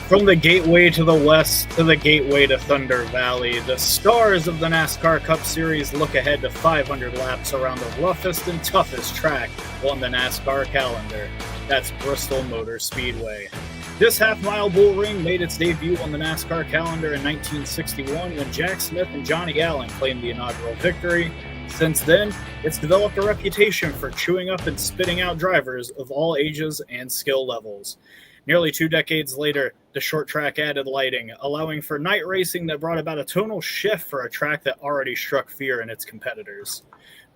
From the gateway to the west to the gateway to Thunder Valley, the stars of the NASCAR Cup Series look ahead to 500 laps around the roughest and toughest track on the NASCAR calendar. That's Bristol Motor Speedway. This half-mile bull ring made its debut on the NASCAR calendar in 1961 when Jack Smith and Johnny Allen claimed the inaugural victory. Since then, it's developed a reputation for chewing up and spitting out drivers of all ages and skill levels. Nearly 2 decades later, the short track added lighting, allowing for night racing that brought about a tonal shift for a track that already struck fear in its competitors.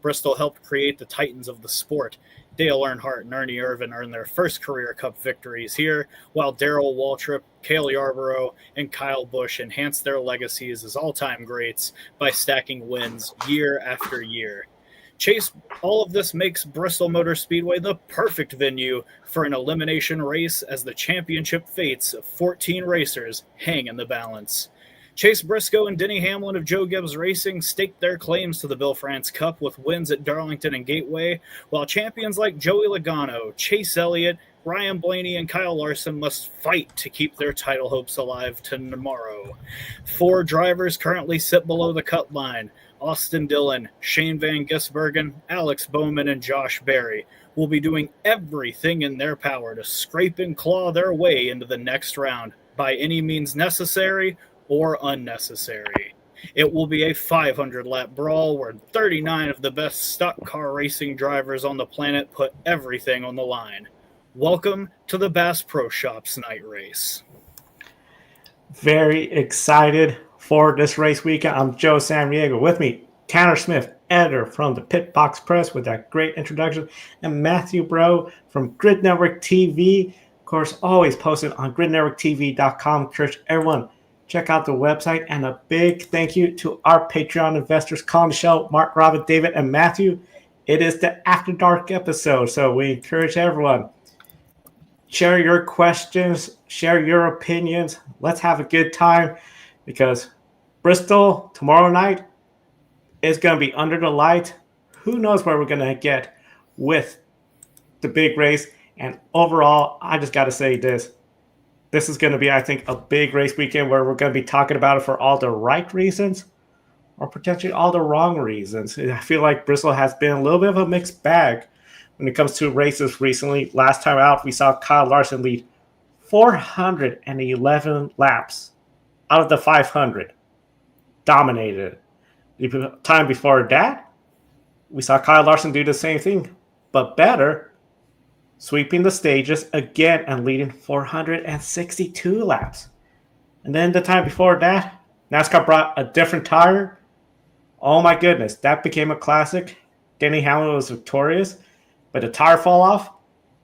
Bristol helped create the titans of the sport. Dale Earnhardt and Ernie Irvan earned their first career Cup victories here, while Darrell Waltrip, Cale Yarborough, and Kyle Busch enhanced their legacies as all-time greats by stacking wins year after year. Chase, all of this makes Bristol Motor Speedway the perfect venue for an elimination race as the championship fates of 14 racers hang in the balance. Chase Briscoe and Denny Hamlin of Joe Gibbs Racing staked their claims to the Bill France Cup with wins at Darlington and Gateway, while champions like Joey Logano, Chase Elliott, Ryan Blaney, and Kyle Larson must fight to keep their title hopes alive tomorrow. 4 drivers currently sit below the cut line. Austin Dillon, Shane Van Gisbergen, Alex Bowman, and Josh Berry will be doing everything in their power to scrape and claw their way into the next round by any means necessary or unnecessary. It will be a 500-lap brawl where 39 of the best stock car racing drivers on the planet put everything on the line. Welcome to the Bass Pro Shops night race. Very excited for this race weekend. I'm Joe Samriego. With me, Tanner Smith, editor from the Pit Box Press with that great introduction, and Matthew Bro from Grid Network TV. Of course, always posted on gridnetworktv.com. Encourage everyone, check out the website. And a big thank you to our Patreon investors, calling the show, Mark, Robin, David, and Matthew. It is the After Dark episode, so we encourage everyone. Share your questions, share your opinions. Let's have a good time because Bristol tomorrow night is going to be under the light. Who knows where we're going to get with the big race. And overall, I just got to say this. This is going to be, I think, a big race weekend where we're going to be talking about it for all the right reasons or potentially all the wrong reasons. I feel like Bristol has been a little bit of a mixed bag when it comes to races recently. Last time out, we saw Kyle Larson lead 411 laps out of the 500. Dominated. The time before that, we saw Kyle Larson do the same thing, but better, sweeping the stages again and leading 462 laps. And then the time before that, NASCAR brought a different tire. Oh my goodness, that became a classic. Denny Hamlin was victorious. But the tire fall off,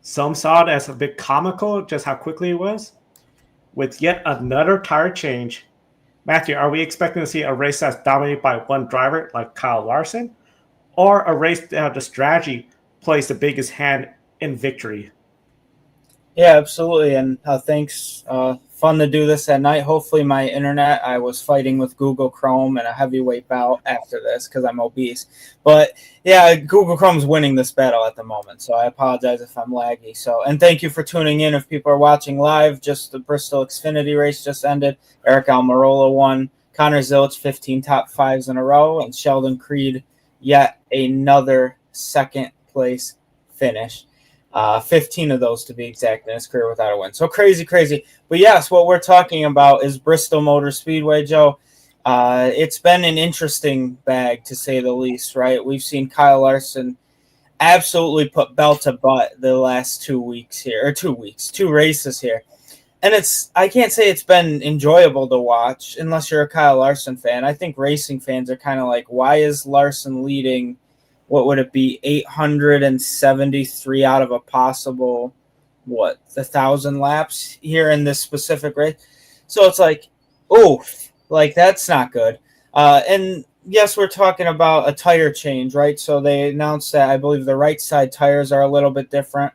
some saw it as a bit comical, just how quickly it was. With yet another tire change, Matthew, are we expecting to see a race that's dominated by one driver like Kyle Larson, or a race that the strategy plays the biggest hand in victory? Yeah, absolutely. And thanks. Fun to do this at night. Hopefully my internet, I was fighting with Google Chrome and a heavyweight bout after this because I'm obese. But yeah, Google Chrome's winning this battle at the moment. So I apologize if I'm laggy. And thank you for tuning in. If people are watching live, just the Bristol Xfinity race just ended. Eric Almirola won. Connor Zilic, 15 top 5s in a row. And Sheldon Creed, yet another second place finish. 15 of those to be exact in his career without a win. So crazy. But yes, what we're talking about is Bristol Motor Speedway, Joe. It's been an interesting bag to say the least, right? We've seen Kyle Larson absolutely put belt to butt the last 2 weeks here, or 2 weeks, 2 races here. And I can't say it's been enjoyable to watch unless you're a Kyle Larson fan. I think racing fans are kind of like, why is Larson leading? What would it be? 873 out of a possible, 1,000 laps here in this specific race. So it's like, that's not good. And yes, we're talking about a tire change, right? So they announced that I believe the right side tires are a little bit different.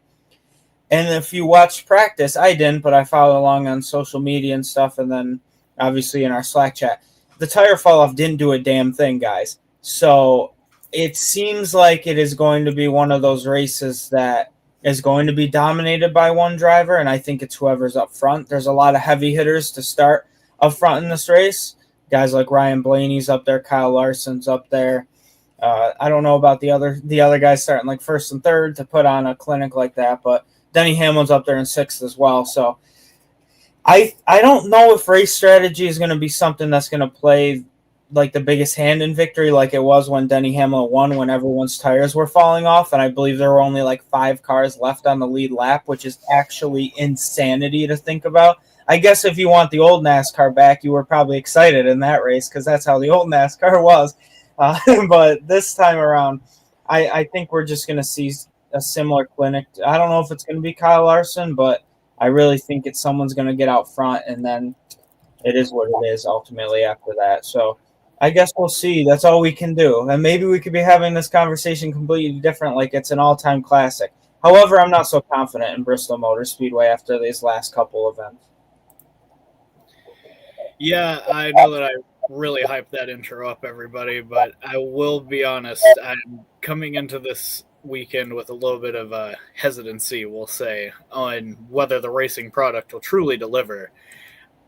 And if you watched practice, I didn't, but I followed along on social media and stuff. And then obviously in our Slack chat, the tire fall off didn't do a damn thing, guys. So it seems like it is going to be one of those races that is going to be dominated by one driver, and I think it's whoever's up front. There's a lot of heavy hitters to start up front in this race. Guys like Ryan Blaney's up there, Kyle Larson's up there. I don't know about the other guys starting like first and third to put on a clinic like that, but Denny Hamlin's up there in sixth as well. So I don't know if race strategy is going to be something that's going to play like the biggest hand in victory, like it was when Denny Hamlin won, when everyone's tires were falling off, and I believe there were only like 5 cars left on the lead lap, which is actually insanity to think about. I guess if you want the old NASCAR back, you were probably excited in that race because that's how the old NASCAR was. But this time around, I think we're just going to see a similar clinic. I don't know if it's going to be Kyle Larson, but I really think it's someone's going to get out front, and then it is what it is ultimately after that. So I guess we'll see. That's all we can do. And maybe we could be having this conversation completely different, like it's an all-time classic. However, I'm not so confident in Bristol Motor Speedway after these last couple events. Yeah, I know that I really hyped that intro up, everybody, but I will be honest, I'm coming into this weekend with a little bit of a hesitancy, we'll say, on whether the racing product will truly deliver.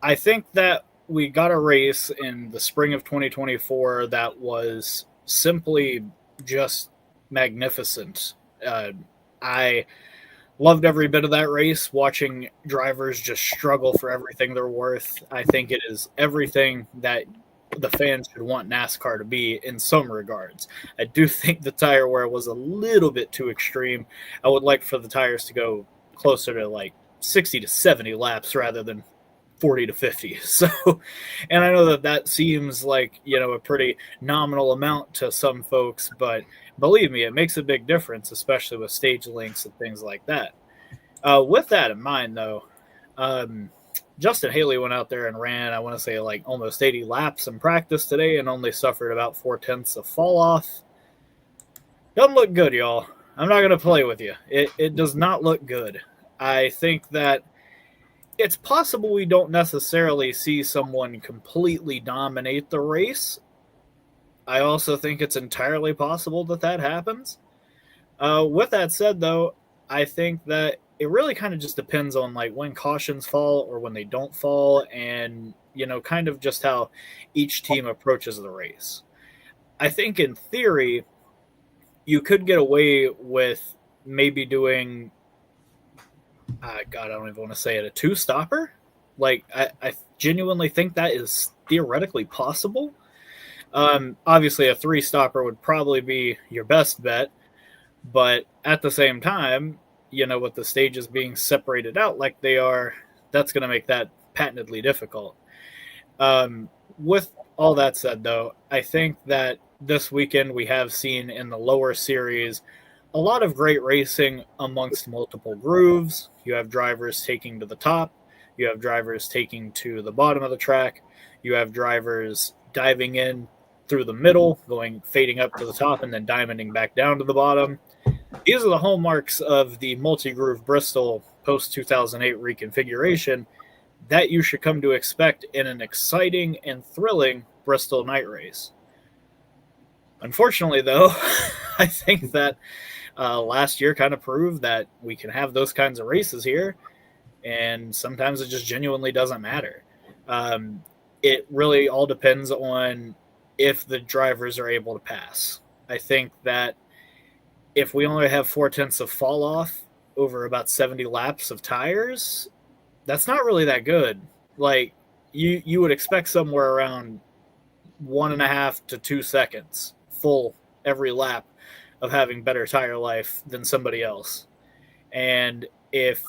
I think that we got a race in the spring of 2024 that was simply just magnificent. I loved every bit of that race, watching drivers just struggle for everything they're worth. I think it is everything that the fans should want NASCAR to be in some regards. I do think the tire wear was a little bit too extreme. I would like for the tires to go closer to like 60 to 70 laps rather than 40 to 50. So, and I know that seems like, a pretty nominal amount to some folks, but believe me, it makes a big difference, especially with stage lengths and things like that. With that in mind, though, Justin Haley went out there and ran, I want to say, like almost 80 laps in practice today and only suffered about 4/10 of fall off. Doesn't look good, y'all. I'm not going to play with you. It does not look good. I think that it's possible we don't necessarily see someone completely dominate the race. I also think it's entirely possible that happens. With that said, though, I think that it really kind of just depends on like when cautions fall or when they don't fall, and kind of just how each team approaches the race. I think in theory, you could get away with maybe doing God, I don't even want to say it, a 2-stopper. Like, I genuinely think that is theoretically possible. Obviously, a 3-stopper would probably be your best bet, but at the same time, with the stages being separated out like they are, that's going to make that patently difficult. With all that said, though, I think that this weekend we have seen in the lower series a lot of great racing amongst multiple grooves. You have drivers taking to the top. You have drivers taking to the bottom of the track. You have drivers diving in through the middle, fading up to the top, and then diamonding back down to the bottom. These are the hallmarks of the multi-groove Bristol post-2008 reconfiguration that you should come to expect in an exciting and thrilling Bristol night race. Unfortunately, though, I think that last year kind of proved that we can have those kinds of races here, and sometimes it just genuinely doesn't matter. It really all depends on if the drivers are able to pass. I think that if we only have 4/10 of fall off over about 70 laps of tires, that's not really that good. Like, you would expect somewhere around 1.5 to 2 seconds full every lap of having better tire life than somebody else. And if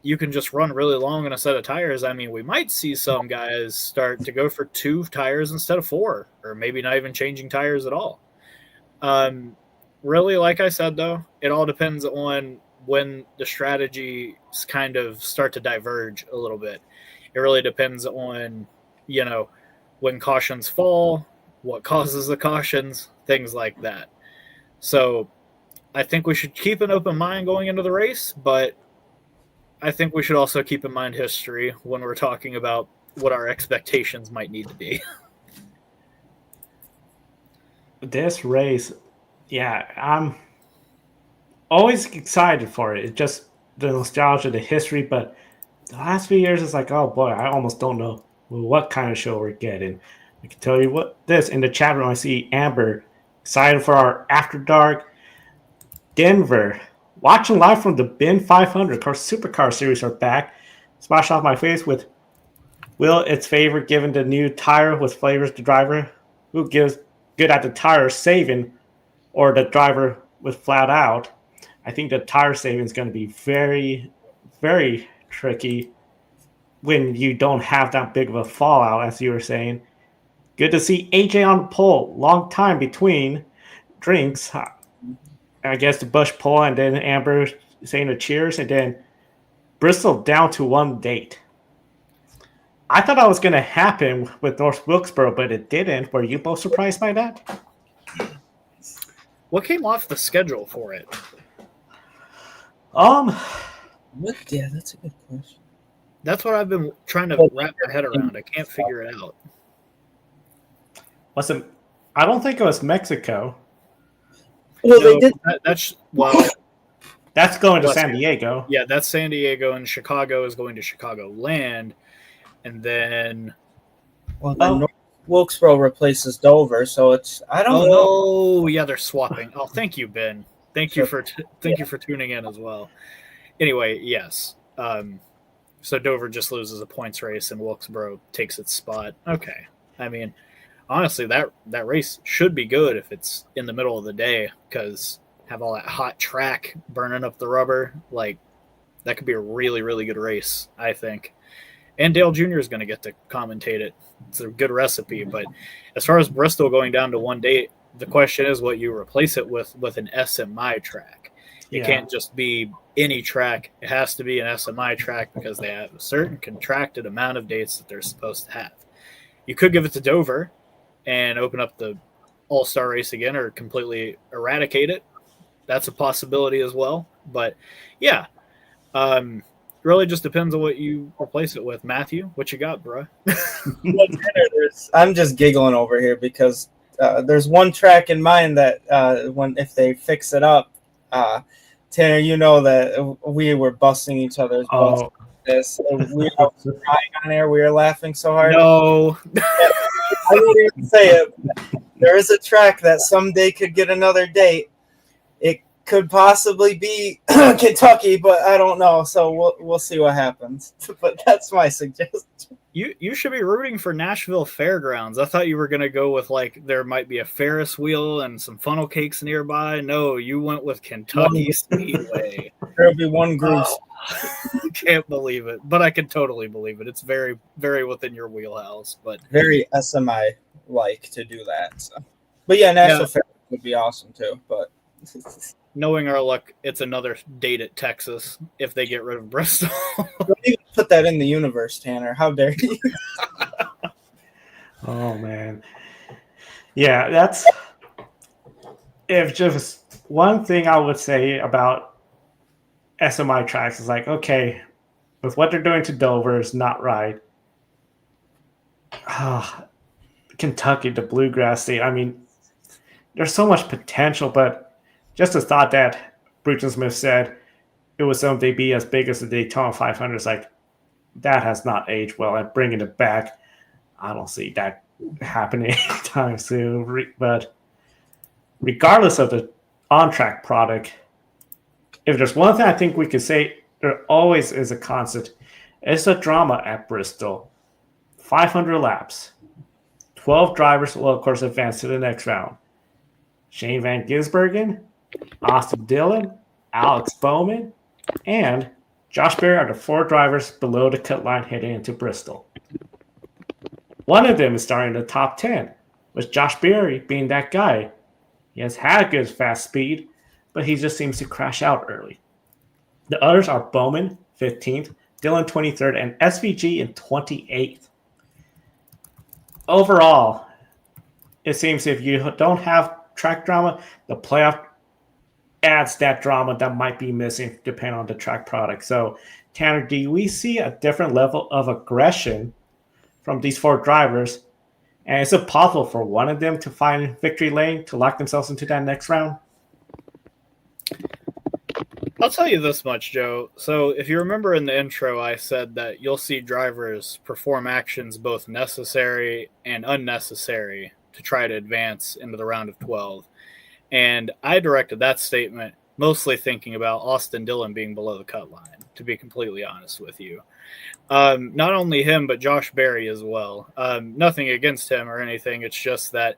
you can just run really long in a set of tires, I mean, we might see some guys start to go for 2 tires instead of 4, or maybe not even changing tires at all. Really, like I said, though, it all depends on when the strategies kind of start to diverge a little bit. It really depends on, when cautions fall, what causes the cautions, things like that. So I think we should keep an open mind going into the race, but I think we should also keep in mind history when we're talking about what our expectations might need to be. This race, yeah, always excited for it. It's just the nostalgia, the history. But the last few years, it's like, oh boy, I almost don't know what kind of show we're getting. I can tell you what this in the chat room. I see Amber excited for our After Dark Denver. Watching live from the Bin 500 Car Supercar Series are back. Smash off my face with Will its favor given the new tire with flavors the driver who gives good at the tire saving or the driver with flat out. I think the tire saving is going to be very, very tricky when you don't have that big of a fallout, as you were saying. Good to see AJ on the pole. Long time between drinks. I guess the Bush poll and then Amber saying a cheers and then Bristol down to one date. I thought that was going to happen with North Wilkesboro, but it didn't. Were you both surprised by that? What came off the schedule for it? Yeah, that's a good question. That's what I've been trying to wrap my head around. I can't figure it out. I don't think it was Mexico. Well, No, they did. That's going to San Diego. Yeah, that's San Diego, and Chicago is going to Chicagoland. And then North Wilkesboro replaces Dover, so it's I don't know. Oh, yeah, they're swapping. Oh, thank you, Ben. Thank you for tuning in as well. Anyway, yes. So Dover just loses a points race, and Wilkesboro takes its spot. Okay. I mean, honestly, that race should be good if it's in the middle of the day, because have all that hot track burning up the rubber, like that could be a really, really good race, I think. And Dale Jr. is going to get to commentate it. It's a good recipe. But as far as Bristol going down to one date, the question is what you replace it with an SMI track. It can't just be any track. It has to be an SMI track because they have a certain contracted amount of dates that they're supposed to have. You could give it to Dover and open up the all-star race again or completely eradicate it. That's a possibility as well. But, yeah, really just depends on what you replace it with. Matthew, what you got, bro? I'm just giggling over here because there's one track in mind that if they fix it up, Tanner, you know that we were busting each other's butts. This we were crying on air. We were laughing so hard. No, I wouldn't even say it. There is a track that someday could get another date. It could possibly be Kentucky, but I don't know. So we'll see what happens. But that's my suggestion. You should be rooting for Nashville Fairgrounds. I thought you were going to go with, like, there might be a Ferris wheel and some funnel cakes nearby. No, you went with Kentucky Speedway. There'll be one group. I can't believe it, but I can totally believe it. It's very, very within your wheelhouse. But very SMI-like to do that. So. But, yeah, Nashville Fairgrounds would be awesome, too. But knowing our luck, it's another date at Texas if they get rid of Bristol. Don't even put that in the universe, Tanner. How dare you? Oh, man. Yeah, that's if just one thing I would say about SMI tracks is like, okay, with what they're doing to Dover is not right. Kentucky, the bluegrass state, I mean, there's so much potential, but just the thought that Bruton Smith said it was something to be as big as the Daytona 500 is like, that has not aged well. And bringing it back, I don't see that happening anytime soon. But regardless of the on-track product, if there's one thing I think we could say there always is a constant, it's the drama at Bristol. 500 laps. 12 drivers will, of course, advance to the next round. Shane Van Gisbergen, Austin Dillon, Alex Bowman, and Josh Berry are the 4 drivers below the cut line heading into Bristol. One of them is starting in the top 10, with Josh Berry being that guy. He has had good fast speed, but he just seems to crash out early. The others are Bowman, 15th, Dillon, 23rd, and SVG in 28th. Overall, it seems if you don't have track drama, the playoff adds that drama that might be missing depending on the track product. So, Tanner, do we see a different level of aggression from these 4 drivers? And is it possible for one of them to find victory lane to lock themselves into that next round? I'll tell you this much, Joe. So if you remember in the intro, I said that you'll see drivers perform actions both necessary and unnecessary to try to advance into the round of 12. And I directed that statement mostly thinking about Austin Dillon being below the cut line, to be completely honest with you. Not only him, but Josh Berry as well. Nothing against him or anything. It's just that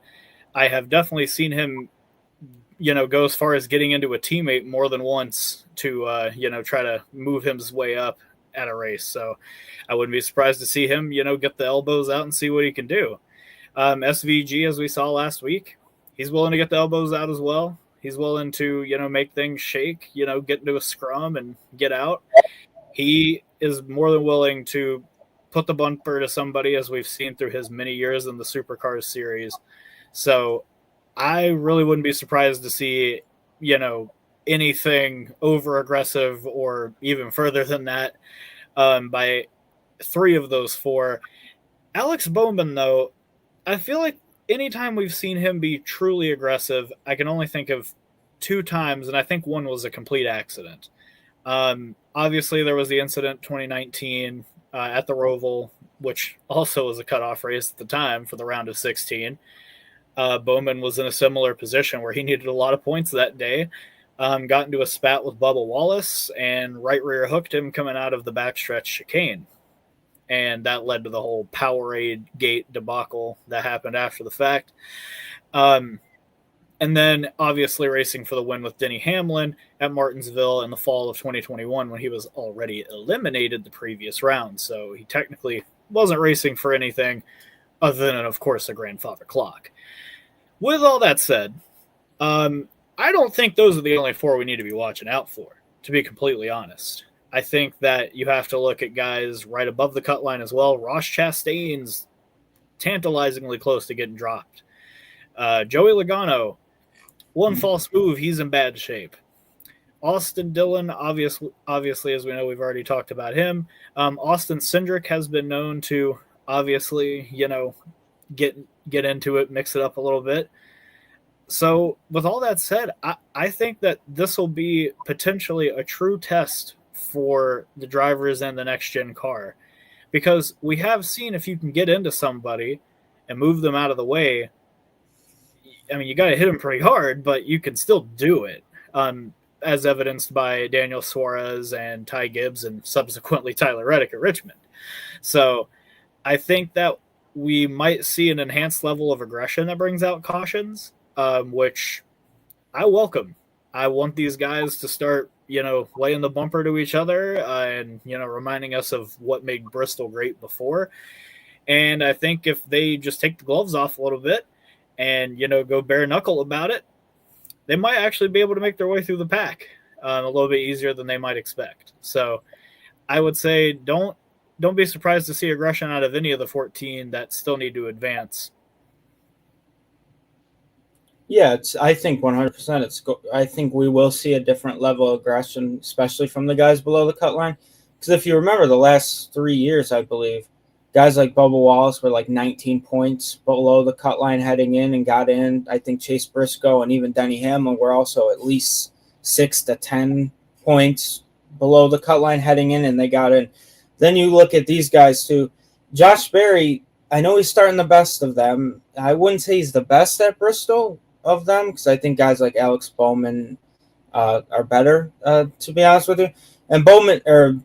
I have definitely seen him, go as far as getting into a teammate more than once to, try to move his way up at a race. So I wouldn't be surprised to see him, get the elbows out and see what he can do. SVG, as we saw last week, he's willing to get the elbows out as well. He's willing to, make things shake, get into a scrum and get out. He is more than willing to put the bumper to somebody, as we've seen through his many years in the Supercars series. So I really wouldn't be surprised to see, anything over aggressive or even further than that by 3 of those 4. Alex Bowman, though, I feel like anytime we've seen him be truly aggressive, I can only think of 2 times, and I think one was a complete accident. Obviously, there was the incident 2019 at the Roval, which also was a cutoff race at the time for the round of 16. Bowman was in a similar position where he needed a lot of points that day. Got into a spat with Bubba Wallace and right rear hooked him coming out of the backstretch chicane. And that led to the whole Powerade gate debacle that happened after the fact. And then obviously racing for the win with Denny Hamlin at Martinsville in the fall of 2021 when he was already eliminated the previous round. So he technically wasn't racing for anything other than, of course, a grandfather clock. With all that said, I don't think those are the only 4 we need to be watching out for, to be completely honest. I think that you have to look at guys right above the cut line as well. Ross Chastain's tantalizingly close to getting dropped. Joey Logano, one false move, he's in bad shape. Austin Dillon, obviously, as we know, we've already talked about him. Austin Cindric has been known to, obviously, get into it, mix it up a little bit. So with all that said, I think that this will be potentially a true test for the drivers in the next-gen car. Because we have seen if you can get into somebody and move them out of the way, I mean, you got to hit them pretty hard, but you can still do it, as evidenced by Daniel Suarez and Ty Gibbs and subsequently Tyler Reddick at Richmond. So I think that we might see an enhanced level of aggression that brings out cautions, which I welcome. I want these guys to start, laying the bumper to each other and, reminding us of what made Bristol great before. And I think if they just take the gloves off a little bit and, go bare knuckle about it, they might actually be able to make their way through the pack a little bit easier than they might expect. So I would say don't be surprised to see aggression out of any of the 14 that still need to advance. Yeah, I think 100%. I think we will see a different level of aggression, especially from the guys below the cut line. Because if you remember the last 3 years, I believe, guys like Bubba Wallace were like 19 points below the cut line heading in and got in. I think Chase Briscoe and even Denny Hamlin were also at least 6 to 10 points below the cut line heading in, and they got in. Then you look at these guys too. Josh Berry, I know he's starting the best of them. I wouldn't say he's the best at Bristol of them because I think guys like Alex Bowman are better, to be honest with you. And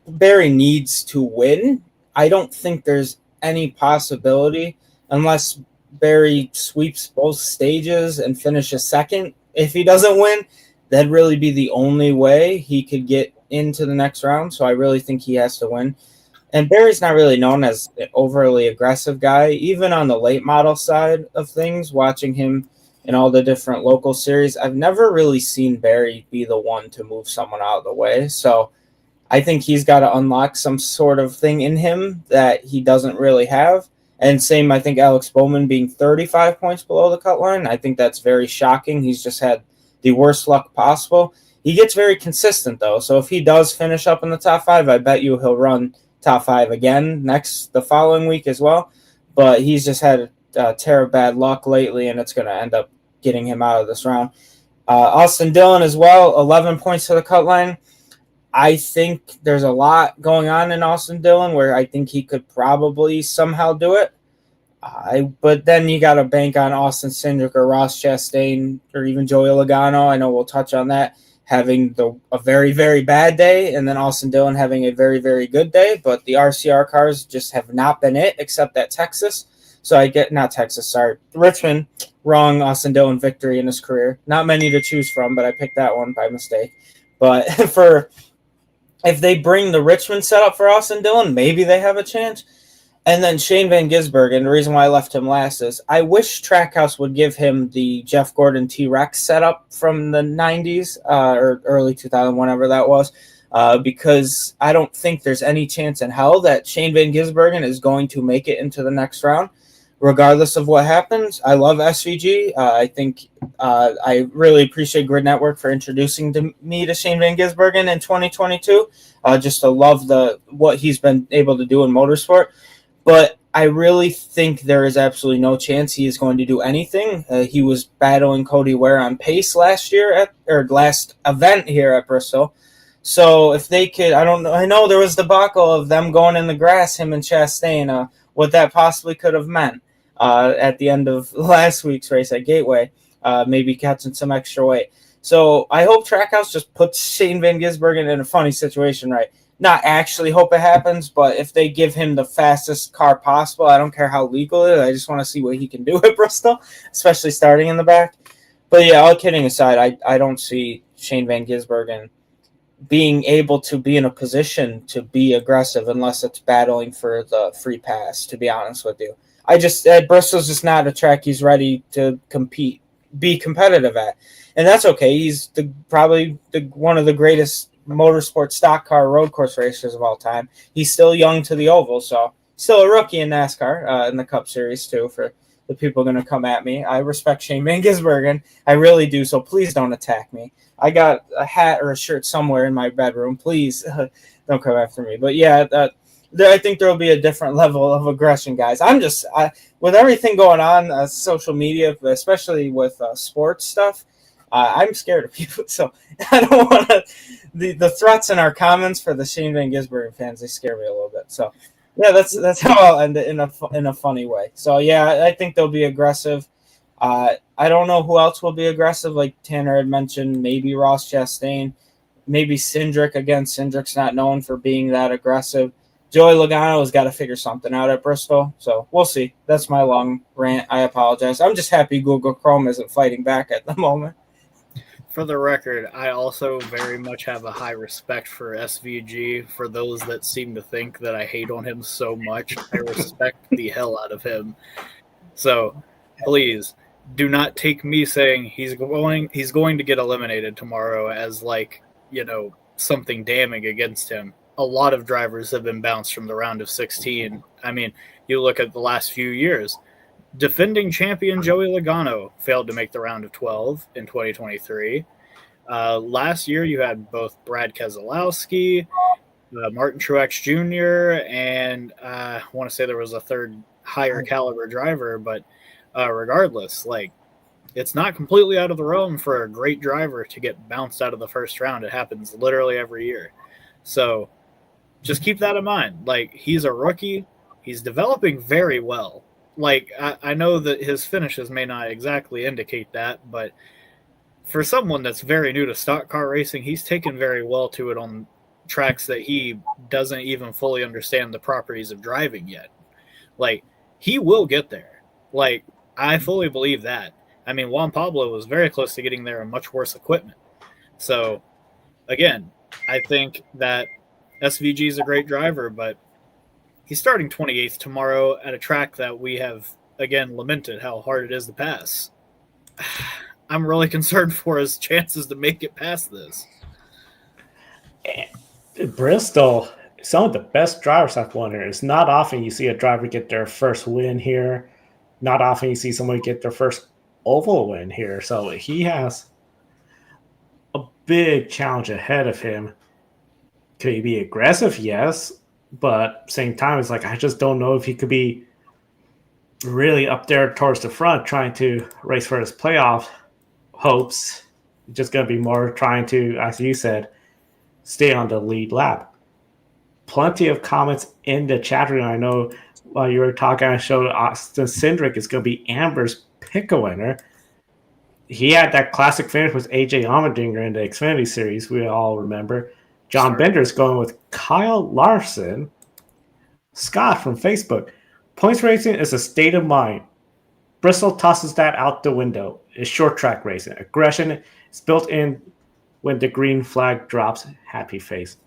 Berry needs to win. I don't think there's any possibility unless Berry sweeps both stages and finishes second. If he doesn't win, that'd really be the only way he could get into the next round. So I really think he has to win. And Berry's not really known as an overly aggressive guy, even on the late model side of things, watching him in all the different local series. I've never really seen Berry be the one to move someone out of the way. So I think he's got to unlock some sort of thing in him that he doesn't really have. And same, I think Alex Bowman being 35 points below the cut line. I think that's very shocking. He's just had the worst luck possible. He gets very consistent, though. So if he does finish up in the top 5, I bet you he'll run top 5 again the following week as well. But he's just had a tear of bad luck lately, and it's going to end up getting him out of this round. Austin Dillon as well, 11 points to the cut line. I think there's a lot going on in Austin Dillon where I think he could probably somehow do it. But then you got to bank on Austin Cindric or Ross Chastain or even Joey Logano. I know we'll touch on that, having a very, very bad day, and then Austin Dillon having a very, very good day. But the RCR cars just have not been it, except at Texas. So Richmond. Wrong Austin Dillon victory in his career. Not many to choose from, but I picked that one by mistake. But if they bring the Richmond setup for Austin Dillon, maybe they have a chance. And then Shane Van Gisbergen, the reason why I left him last is I wish Trackhouse would give him the Jeff Gordon T-Rex setup from the 90s or early 2000, whenever that was, because I don't think there's any chance in hell that Shane Van Gisbergen is going to make it into the next round, regardless of what happens. I love SVG. I think I really appreciate Grid Network for introducing me to Shane Van Gisbergen in 2022, just to love what he's been able to do in motorsport. But I really think there is absolutely no chance he is going to do anything. He was battling Cody Ware on pace last event here at Bristol. So if they could, I don't know. I know there was the debacle of them going in the grass, him and Chastain, what that possibly could have meant at the end of last week's race at Gateway, maybe catching some extra weight. So I hope Trackhouse just puts Shane Van Gisbergen in a funny situation, right? Not actually hope it happens, but if they give him the fastest car possible, I don't care how legal it is. I just want to see what he can do at Bristol, especially starting in the back. But yeah, all kidding aside, I don't see Shane Van Gisbergen being able to be in a position to be aggressive unless it's battling for the free pass, to be honest with you. Bristol's just not a track he's ready to be competitive at. And that's okay. He's probably one of the greatest motorsport stock car road course racers of all time. He's still young to the oval, so still a rookie in NASCAR in the Cup Series too. For the people going to come at me, I respect Shane Van Gisbergen. I really do. So please don't attack me. I got a hat or a shirt somewhere in my bedroom. Please don't come after me. But yeah, I think there will be a different level of aggression, guys. With everything going on social media, especially with sports stuff. I'm scared of people, so I don't want to. The threats in our comments for the Shane Van Gisbergen fans, they scare me a little bit. So, yeah, that's how I'll end it in a funny way. So, yeah, I think they'll be aggressive. I don't know who else will be aggressive, like Tanner had mentioned. Maybe Ross Chastain, maybe Cindric. Again, Cindric's not known for being that aggressive. Joey Logano has got to figure something out at Bristol, so we'll see. That's my long rant. I apologize. I'm just happy Google Chrome isn't fighting back at the moment. For the record, I also very much have a high respect for SVG. For those that seem to think that I hate on him so much, I respect the hell out of him. So, please, do not take me saying he's going to get eliminated tomorrow as something damning against him. A lot of drivers have been bounced from the round of 16. I mean, you look at the last few years. Defending champion Joey Logano failed to make the round of 12 in 2023. Last year, you had both Brad Keselowski, Martin Truex Jr., and I want to say there was a third higher caliber driver. But regardless, it's not completely out of the realm for a great driver to get bounced out of the first round. It happens literally every year. So just keep that in mind. He's a rookie. He's developing very well. I know that his finishes may not exactly indicate that, but for someone that's very new to stock car racing, he's taken very well to it on tracks that he doesn't even fully understand the properties of driving yet. He will get there. I fully believe that. I mean, Juan Pablo was very close to getting there in much worse equipment. So, again, I think that SVG is a great driver, but he's starting 28th tomorrow at a track that we have, again, lamented how hard it is to pass. I'm really concerned for his chances to make it past this. Bristol, some of the best drivers have won here. It's not often you see a driver get their first win here. Not often you see somebody get their first oval win here. So he has a big challenge ahead of him. Could he be aggressive? Yes. But same time, it's I just don't know if he could be really up there towards the front trying to race for his playoff hopes. Just going to be more trying to, as you said, stay on the lead lap. Plenty of comments in the chat room. I know while you were talking, I showed Austin Cindric is going to be Amber's pick a winner. He had that classic finish with AJ Allmendinger in the Xfinity Series, we all remember. John Bender's going with Kyle Larson. Scott from Facebook. Points racing is a state of mind. Bristol tosses that out the window. It's short track racing. Aggression is built in when the green flag drops. Happy face.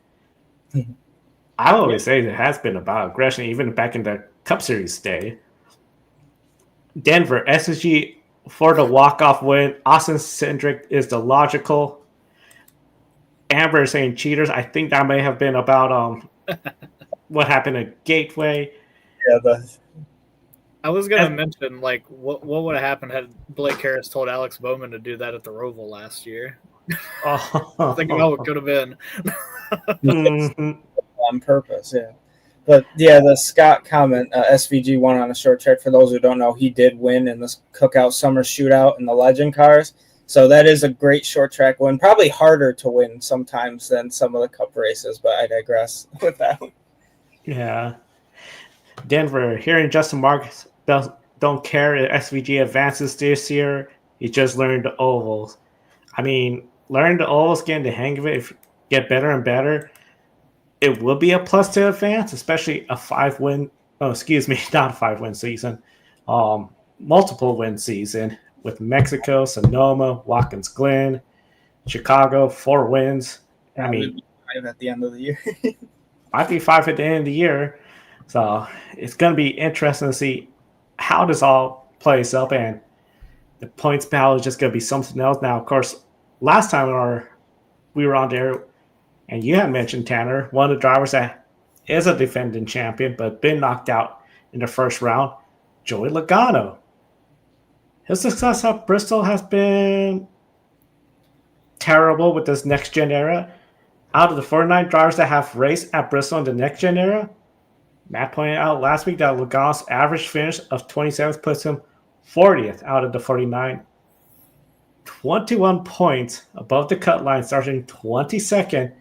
I always say it has been about aggression, even back in the Cup Series day. Denver, SSG for the walk-off win. Austin Cindric is the logical. Amber saying cheaters. I think that may have been about what happened at Gateway. Yeah, I was gonna mention what would have happened had Blake Harris told Alex Bowman to do that at the Roval last year. Think about what could have been. On purpose, yeah. But yeah, the Scott comment, SVG won on a short track. For those who don't know, he did win in this Cookout Summer Shootout in the Legend cars. So that is a great short track win. Probably harder to win sometimes than some of the Cup races, but I digress with that. Yeah. Denver, hearing Justin Marks don't care if SVG advances this year. He just learned the ovals. I mean, learning the ovals, getting the hang of it, get better and better. It will be a plus to advance, especially a 5-win. Oh, excuse me, not a 5-win season. Multiple win season with Mexico, Sonoma, Watkins Glen, Chicago, 4 wins. I mean, 5 at the end of the year. might be 5 at the end of the year. So it's going to be interesting to see how this all plays up, and the points battle is just going to be something else. Now, of course, last time we were on there, and you had mentioned Tanner, one of the drivers that is a defending champion but been knocked out in the first round, Joey Logano. His success at Bristol has been terrible with this next-gen era. Out of the 49 drivers that have raced at Bristol in the next-gen era, Matt pointed out last week that Logano's average finish of 27th puts him 40th out of the 49. 21 points above the cut line, starting 22nd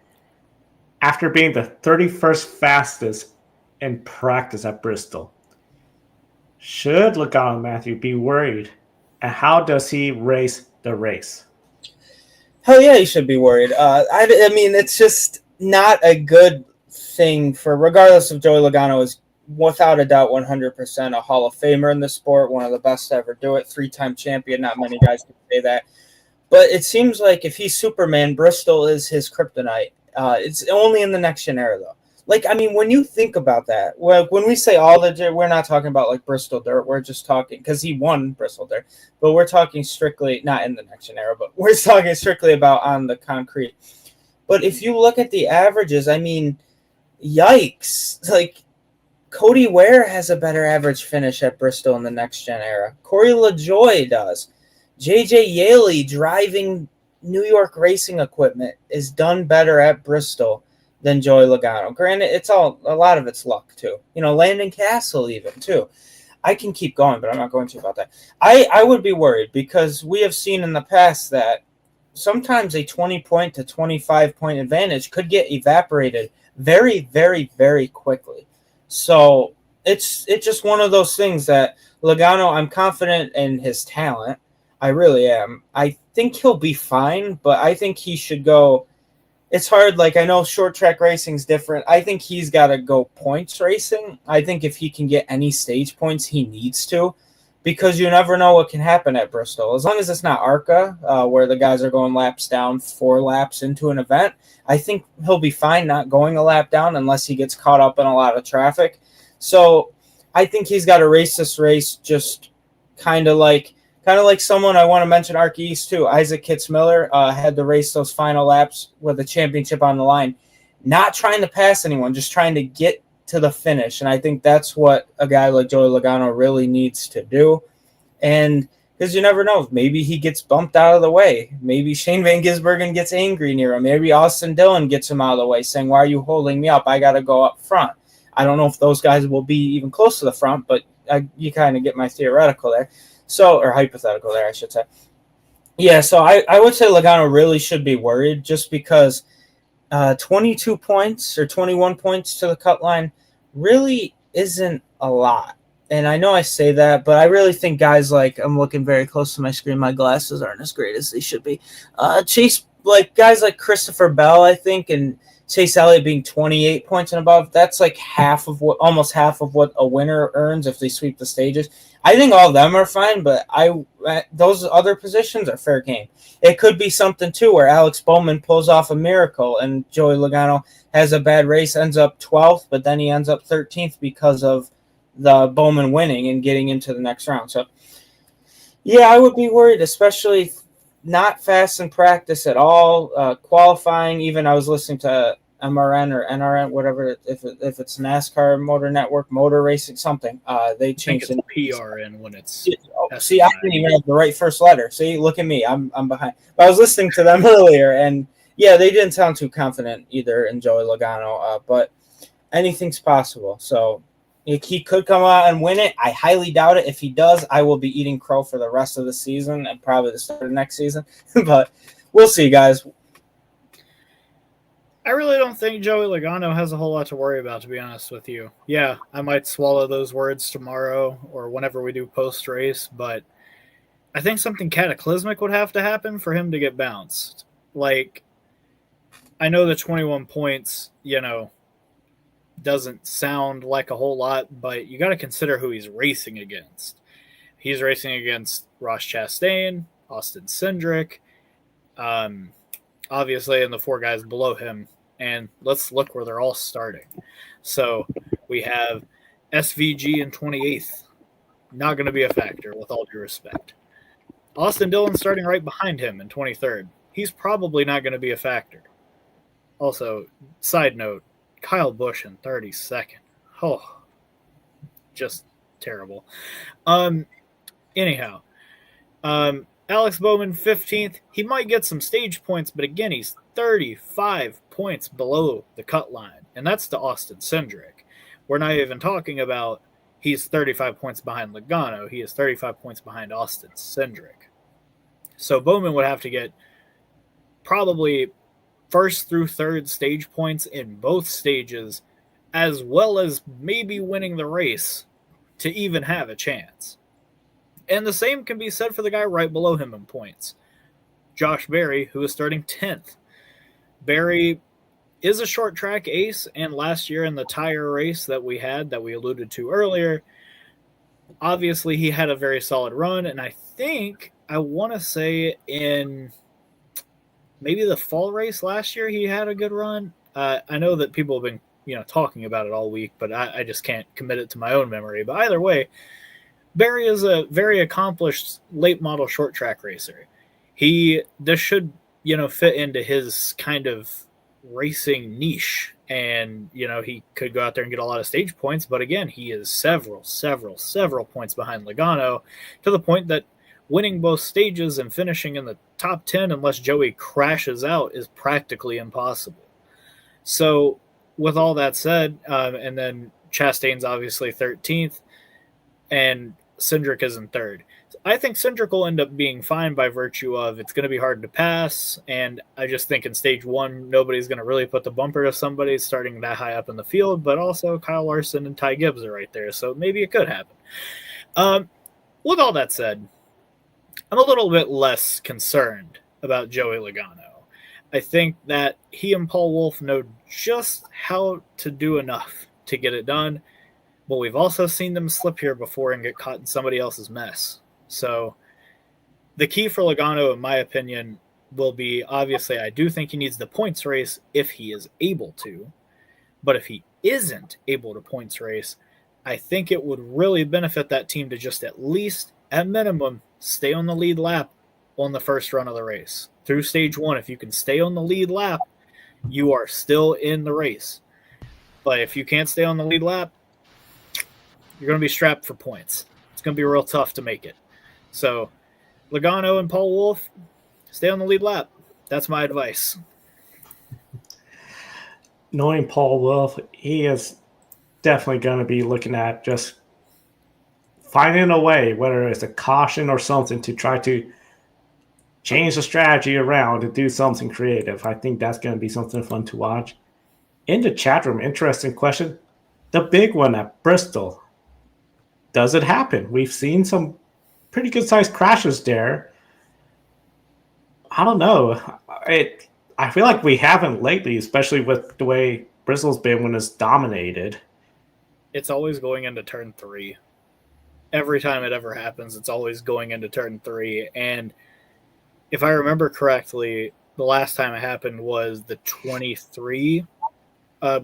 after being the 31st fastest in practice at Bristol. Should Logano, Matthew, be worried? And how does he race the race? Hell yeah, he should be worried. I mean, it's just not a good thing for, regardless of Joey Logano is without a doubt 100% a Hall of Famer in the sport, one of the best to ever do it, 3-time champion. Not many guys can say that. But it seems like if he's Superman, Bristol is his kryptonite. It's only in the next gen era, though. Like, I mean, when you think about that, when we say all the, we're not talking about like Bristol Dirt. We're just talking, because he won Bristol Dirt, but we're talking strictly, not in the next gen era, but we're talking strictly about on the concrete. But if you look at the averages, I mean, yikes. Like, Cody Ware has a better average finish at Bristol in the next gen era. Corey LaJoie does. JJ Yaley driving New York racing equipment is done better at Bristol than Joey Logano. Granted, it's a lot of it's luck too. You know, Landon Castle even too. I can keep going, but I'm not going to about that. I would be worried because we have seen in the past that sometimes a 20-point to 25-point advantage could get evaporated very, very, very quickly. So it's just one of those things that Logano, I'm confident in his talent. I really am. I think he'll be fine, but I think he should go. It's hard. Like, I know short track racing is different. I think he's got to go points racing. I think if he can get any stage points, he needs to, because you never know what can happen at Bristol. As long as it's not ARCA, where the guys are going laps down 4 laps into an event, I think he'll be fine not going a lap down unless he gets caught up in a lot of traffic. So I think he's got to race this race just kind of like someone I want to mention, ARC East too. Isaac Kitzmiller had to race those final laps with the championship on the line, not trying to pass anyone, just trying to get to the finish. And I think that's what a guy like Joey Logano really needs to do. And because you never know, maybe he gets bumped out of the way. Maybe Shane Van Gisbergen gets angry near him. Maybe Austin Dillon gets him out of the way, saying, "Why are you holding me up? I got to go up front." I don't know if those guys will be even close to the front, but you kind of get my theoretical there. So, or hypothetical there, I should say. Yeah, so I would say Logano really should be worried just because 22 points or 21 points to the cut line really isn't a lot. And I know I say that, but I really think guys like, I'm looking very close to my screen. My glasses aren't as great as they should be. Chase, like guys like Christopher Bell, I think, and Chase Elliott being 28 points and above, that's like almost half of what a winner earns if they sweep the stages. I think all of them are fine, but those other positions are fair game. It could be something too where Alex Bowman pulls off a miracle and Joey Logano has a bad race, ends up 12th, but then he ends up 13th because of the Bowman winning and getting into the next round. So, yeah, I would be worried, especially not fast in practice at all. Qualifying, even I was listening to MRN or NRN, whatever, if it's NASCAR Motor Network, Motor Racing, something. They changed it. PRN when it's. See, I didn't even have the right first letter. See, look at me, I'm behind. But I was listening to them earlier, and yeah, they didn't sound too confident either in Joey Logano. But anything's possible. So he could come out and win it. I highly doubt it. If he does, I will be eating crow for the rest of the season and probably the start of next season. But we'll see, guys. I really don't think Joey Logano has a whole lot to worry about, to be honest with you. Yeah, I might swallow those words tomorrow or whenever we do post-race, but I think something cataclysmic would have to happen for him to get bounced. Like, I know the 21 points, doesn't sound like a whole lot, but you got to consider who he's racing against. He's racing against Ross Chastain, Austin Cindric, obviously, and the four guys below him. And let's look where they're all starting. So we have SVG in 28th. Not going to be a factor, with all due respect. Austin Dillon starting right behind him in 23rd. He's probably not going to be a factor. Also, side note, Kyle Busch in 32nd. Oh, just terrible. Anyhow, Alex Bowman 15th. He might get some stage points, but again, he's 35 points below the cut line, and that's to Austin Cindric. We're not even talking about he's 35 points behind Logano. He is 35 points behind Austin Cindric. So Bowman would have to get probably first through third stage points in both stages, as well as maybe winning the race to even have a chance. And the same can be said for the guy right below him in points, Josh Berry, who is starting 10th. Berry is a short track ace, and last year in the tire race that we alluded to earlier, obviously he had a very solid run, and I want to say in maybe the fall race last year he had a good run. I know that people have been talking about it all week, but I just can't commit it to my own memory. But either way, Berry is a very accomplished late model short track racer. This should fit into his kind of racing niche, and he could go out there and get a lot of stage points, but again, he is several points behind Logano, to the point that winning both stages and finishing in the top 10 unless Joey crashes out is practically impossible. So with all that said, and then Chastain's obviously 13th and Cindric is in third. I think Cindric will end up being fine by virtue of it's going to be hard to pass, and I just think in stage one, nobody's going to really put the bumper to somebody starting that high up in the field, but also Kyle Larson and Ty Gibbs are right there, so maybe it could happen. With all that said, I'm a little bit less concerned about Joey Logano. I think that he and Paul Wolfe know just how to do enough to get it done, but we've also seen them slip here before and get caught in somebody else's mess. So the key for Logano, in my opinion, will be, obviously, I do think he needs the points race if he is able to. But if he isn't able to points race, I think it would really benefit that team to just at least, at minimum, stay on the lead lap on the first run of the race. Through stage one, if you can stay on the lead lap, you are still in the race. But if you can't stay on the lead lap, you're going to be strapped for points. It's going to be real tough to make it. So, Logano and Paul Wolfe, stay on the lead lap. That's my advice. Knowing Paul Wolfe, he is definitely going to be looking at just finding a way, whether it's a caution or something, to try to change the strategy around to do something creative. I think that's going to be something fun to watch. In the chat room, interesting question. The big one at Bristol. Does it happen? We've seen some pretty good sized crashes there. I don't know. I feel like we haven't lately, especially with the way Bristol's been when it's dominated. It's always going into turn 3. Every time it ever happens, it's always going into turn 3. And if I remember correctly, the last time it happened was the 23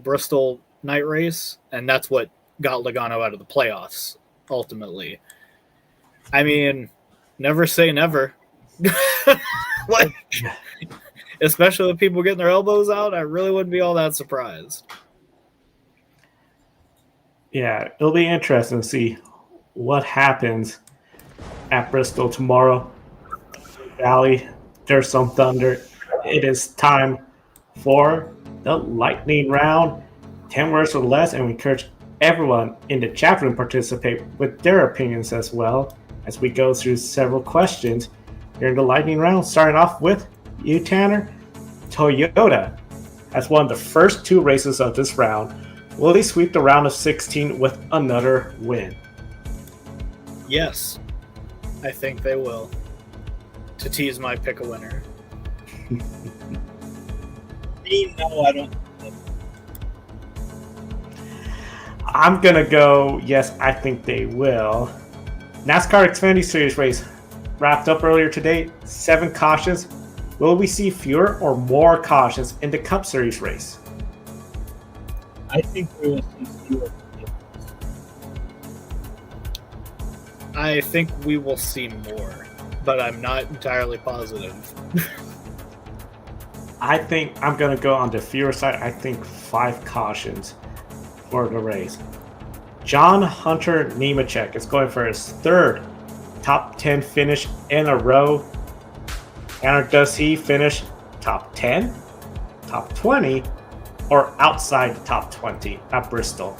Bristol night race, and that's what got Logano out of the playoffs, ultimately. I mean, never say never. Like, especially with people getting their elbows out, I really wouldn't be all that surprised. Yeah, it'll be interesting to see what happens at Bristol tomorrow. Valley, there's some thunder. It is time for the lightning round. 10 words or less, and we encourage everyone in the chat room participate with their opinions as well as we go through several questions here in the lightning round. Starting off with you, Tanner. Toyota has won the first 2 races of this round. Will they sweep the round of 16 with another win? Yes, I think they will. To tease my pick a winner. No, I don't. I'm going to go, yes, I think they will. NASCAR Xfinity Series race wrapped up earlier today. 7 cautions. Will we see fewer or more cautions in the Cup Series race? I think we will see fewer. I think we will see more, but I'm not entirely positive. I think I'm going to go on the fewer side. I think 5 cautions for the race. John Hunter Nemechek is going for his 3rd top 10 finish in a row. And does he finish top 10, top 20, or outside the top 20 at Bristol?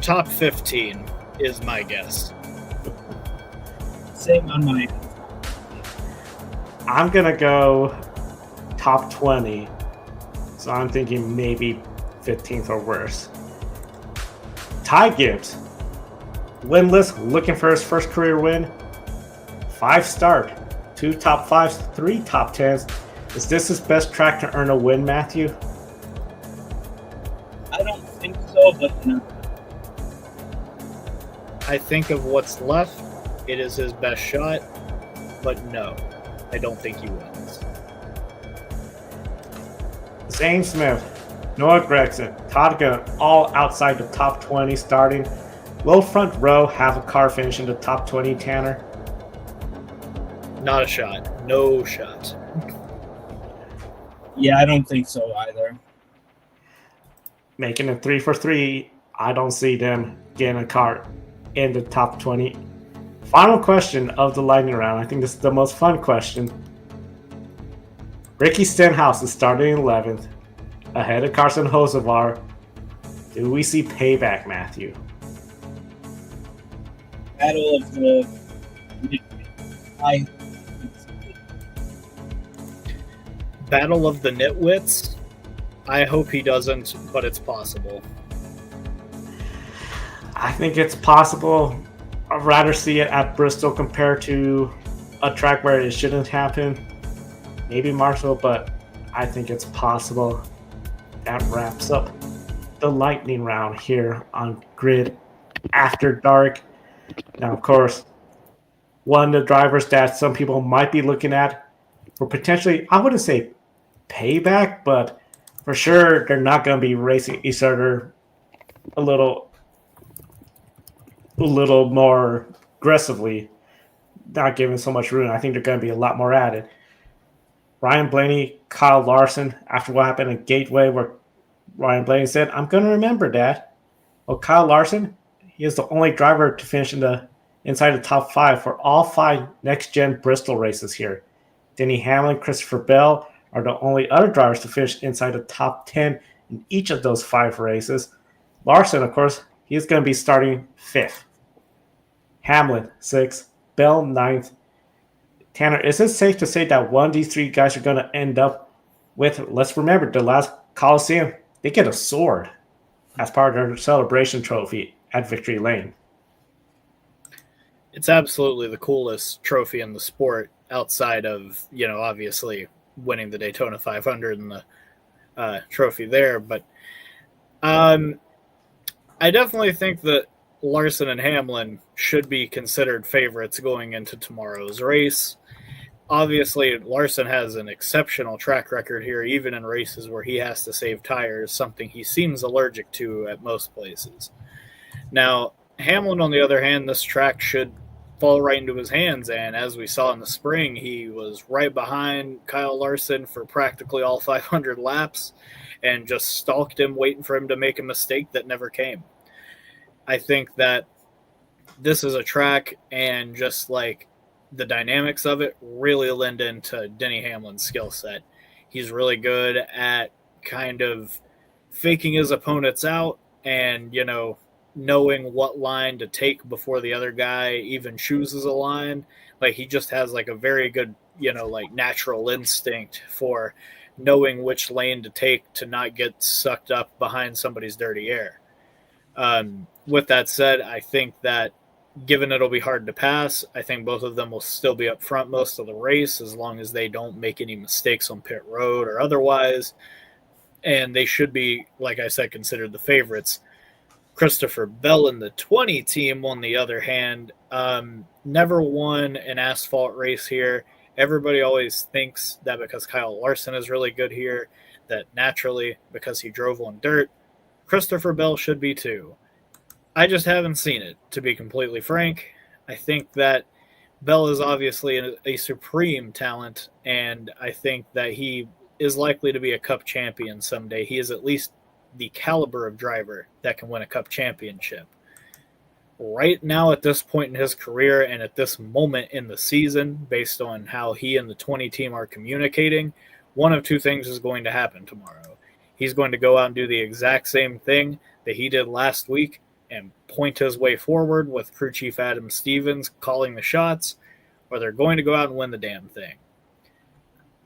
Top 15 is my guess. Same on my. I'm going to go top 20. So I'm thinking maybe 15th or worse. Ty Gibbs, winless, looking for his first career win. 5 start, 2 top 5s, 3 top 10s. Is this his best track to earn a win, Matthew? I don't think so, but no. I think of what's left, it is his best shot, but no, I don't think he wins. Zane Smith, Noah Gregson, Todd Gunn, all outside the top 20 starting. Will front row have a car finish in the top 20, Tanner? Not a shot. No shot. Yeah, I don't think so either. Making it 3 for 3, I don't see them getting a car in the top 20. Final question of the lightning round. I think this is the most fun question. Ricky Stenhouse is starting 11th, ahead of Carson Hocevar. Do we see payback, Matthew? Battle of the. Battle of the Nitwits? I hope he doesn't, but it's possible. I think it's possible. I'd rather see it at Bristol compared to a track where it shouldn't happen. Maybe Marshall, but I think it's possible. That wraps up the lightning round here on Grid After Dark. Now, of course, one of the drivers that some people might be looking at for potentially, I wouldn't say payback, but for sure they're not going to be racing each other a little more aggressively, not giving so much room. I think they're going to be a lot more at it. Ryan Blaney, Kyle Larson, after what happened at Gateway, where Ryan Blaney said, "I'm going to remember that." Well, Kyle Larson, he is the only driver to finish inside the top 5 for all 5 next-gen Bristol races here. Denny Hamlin, Christopher Bell are the only other drivers to finish inside the top 10 in each of those 5 races. Larson, of course, he's going to be starting 5th. Hamlin 6th, Bell 9th. Tanner, is it safe to say that one of these three guys are going to end up with, let's remember, the last Coliseum, they get a sword as part of their celebration trophy at Victory Lane? It's absolutely the coolest trophy in the sport outside of, obviously winning the Daytona 500 and the trophy there. But I definitely think that Larson and Hamlin should be considered favorites going into tomorrow's race. Obviously, Larson has an exceptional track record here, even in races where he has to save tires, something he seems allergic to at most places. Now, Hamlin, on the other hand, this track should fall right into his hands, and as we saw in the spring, he was right behind Kyle Larson for practically all 500 laps and just stalked him, waiting for him to make a mistake that never came. I think that this is a track, and just like the dynamics of it really lend into Denny Hamlin's skill set. He's really good at kind of faking his opponents out and, knowing what line to take before the other guy even chooses a line. Like, he just has like a very good, natural instinct for knowing which lane to take to not get sucked up behind somebody's dirty air. With that said, I think that given it'll be hard to pass, I think both of them will still be up front most of the race as long as they don't make any mistakes on pit road or otherwise. And they should be, like I said, considered the favorites. Christopher Bell in the 20 team, on the other hand, never won an asphalt race here. Everybody always thinks that because Kyle Larson is really good here, that naturally, because he drove on dirt, Christopher Bell should be too. I just haven't seen it, to be completely frank. I think that Bell is obviously a supreme talent, and I think that he is likely to be a Cup champion someday. He is at least the caliber of driver that can win a Cup championship. Right now, at this point in his career and at this moment in the season, based on how he and the 20 team are communicating, one of two things is going to happen tomorrow. He's going to go out and do the exact same thing that he did last week and point his way forward with crew chief Adam Stevens calling the shots, or they're going to go out and win the damn thing.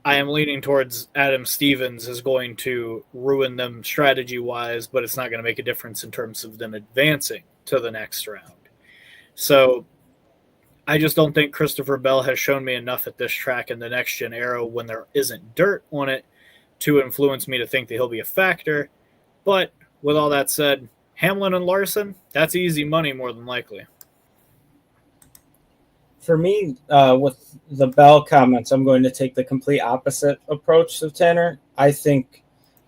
I am leaning towards Adam Stevens is going to ruin them strategy-wise, but it's not going to make a difference in terms of them advancing to the next round. So I just don't think Christopher Bell has shown me enough at this track in the next-gen era when there isn't dirt on it to influence me to think that he'll be a factor. But with all that said, Hamlin and Larson, that's easy money more than likely. For me, with the Bell comments, I'm going to take the complete opposite approach of Tanner. I think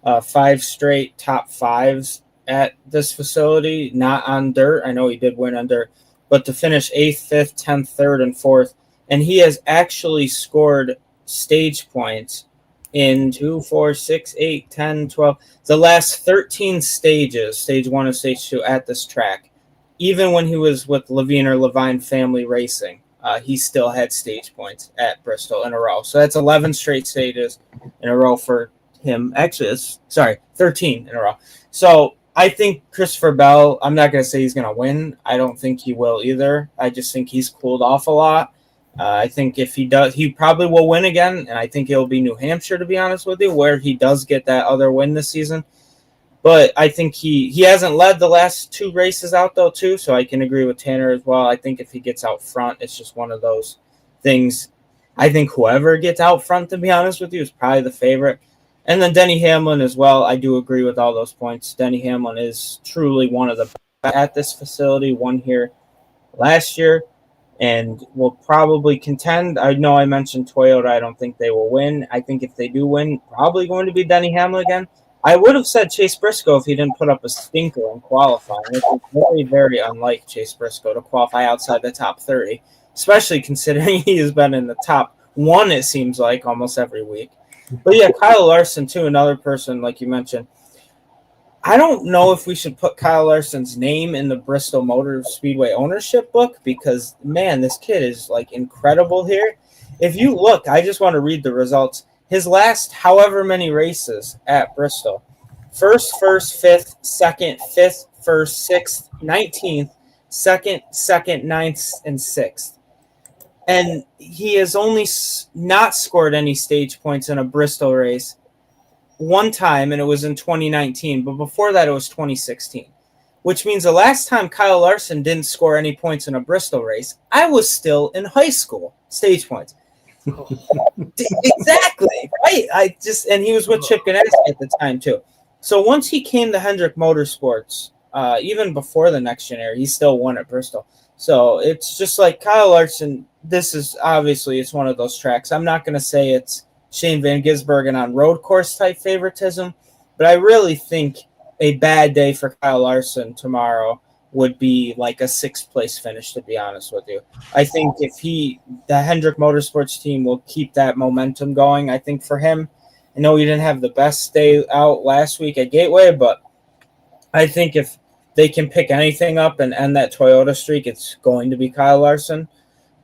5 straight top 5s at this facility, not on dirt. I know he did win on dirt, but to finish 8th, 5th, 10th, 3rd, and 4th. And he has actually scored stage points in 2, 4, 6, 8, 10, 12. The last 13 stages, stage 1 and stage 2 at this track, even when he was with Levine or Levine Family Racing, he still had stage points at Bristol in a row. So that's 11 straight stages in a row for him. Actually, 13 in a row. So I think Christopher Bell, I'm not going to say he's going to win. I don't think he will either. I just think he's cooled off a lot. I think if he does, he probably will win again. And I think it'll be New Hampshire, to be honest with you, where he does get that other win this season. But I think he hasn't led the last 2 races out, though, too. So I can agree with Tanner as well. I think if he gets out front, it's just one of those things. I think whoever gets out front, to be honest with you, is probably the favorite. And then Denny Hamlin as well. I do agree with all those points. Denny Hamlin is truly one of the best at this facility, won here last year, and will probably contend. I know I mentioned Toyota. I don't think they will win. I think if they do win, probably going to be Denny Hamlin again. I would have said Chase Briscoe if he didn't put up a stinker in qualifying. It's very, very unlike Chase Briscoe to qualify outside the top 30, especially considering he has been in the top 1, it seems like, almost every week. But yeah, Kyle Larson, too, another person, like you mentioned. I don't know if we should put Kyle Larson's name in the Bristol Motor Speedway ownership book because, man, this kid is, like, incredible here. If you look, I just want to read the results. His last however many races at Bristol, first, 5th, 2nd, 5th, 1st, 6th, 19th, second, ninth, and sixth. And he has only not scored any stage points in a Bristol race one time, and it was in 2019. But before that, it was 2016, which means the last time Kyle Larson didn't score any points in a Bristol race, I was still in high school, stage points. Exactly, right? And he was with Chip Ganassi at the time, too. So once he came to Hendrick Motorsports, even before the next gen era, he still won at Bristol. So it's just like Kyle Larson, this is obviously, it's one of those tracks. I'm not going to say it's Shane Van Gisbergen on road course type favoritism, but I really think a bad day for Kyle Larson tomorrow would be like a 6th place finish, to be honest with you. I think if the Hendrick Motorsports team will keep that momentum going, I think for him, I know he didn't have the best day out last week at Gateway, but I think if they can pick anything up and end that Toyota streak, it's going to be Kyle Larson.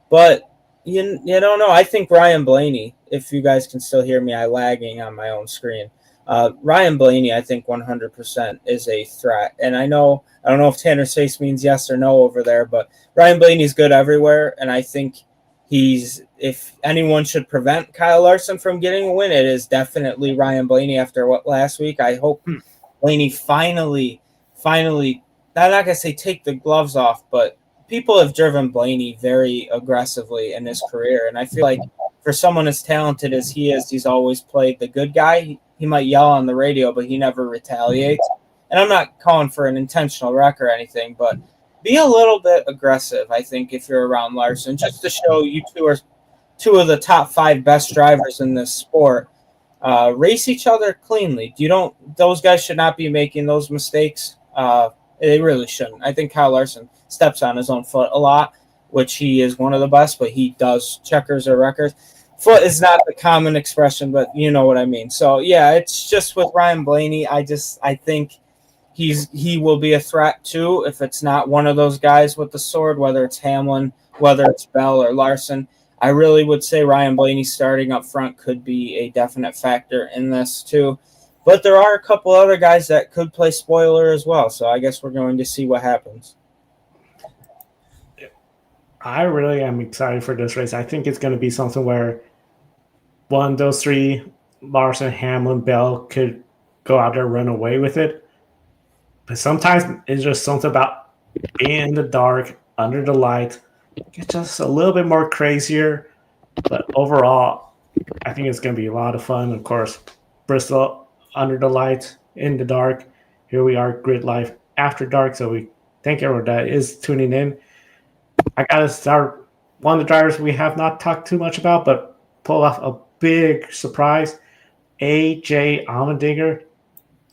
But you don't know. I think Ryan Blaney, if you guys can still hear me, I'm lagging on my own screen. Ryan Blaney, I think 100% is a threat. And I don't know if Tanner Sace means yes or no over there, but Ryan Blaney's good everywhere. And I think if anyone should prevent Kyle Larson from getting a win, it is definitely Ryan Blaney after what last week. I hope Blaney finally, I'm not going to say take the gloves off, but people have driven Blaney very aggressively in his career. And I feel like for someone as talented as he is, he's always played the good guy. He might yell on the radio, but he never retaliates. And I'm not calling for an intentional wreck or anything, but be a little bit aggressive, I think, if you're around Larson, just to show you two are two of the top 5 best drivers in this sport. Race each other cleanly. Those guys should not be making those mistakes. They really shouldn't. I think Kyle Larson steps on his own foot a lot, which he is one of the best, but he does checkers or records. Foot is not the common expression, but you know what I mean. So, yeah, it's just with Ryan Blaney, I think he will be a threat, too, if it's not one of those guys with the sword, whether it's Hamlin, whether it's Bell or Larson. I really would say Ryan Blaney starting up front could be a definite factor in this, too. But there are a couple other guys that could play spoiler as well, so I guess we're going to see what happens. I really am excited for this race. I think it's going to be something where one of those 3, Larson, Hamlin, Bell, could go out there and run away with it. But sometimes it's just something about being in the dark, under the light. It's just a little bit more crazier. But overall, I think it's going to be a lot of fun. Of course, Bristol under the light, in the dark. Here we are, Grid Life after dark. So we thank everyone that is tuning in. I got to start one of the drivers we have not talked too much about, but pull off a big surprise. AJ Allmendinger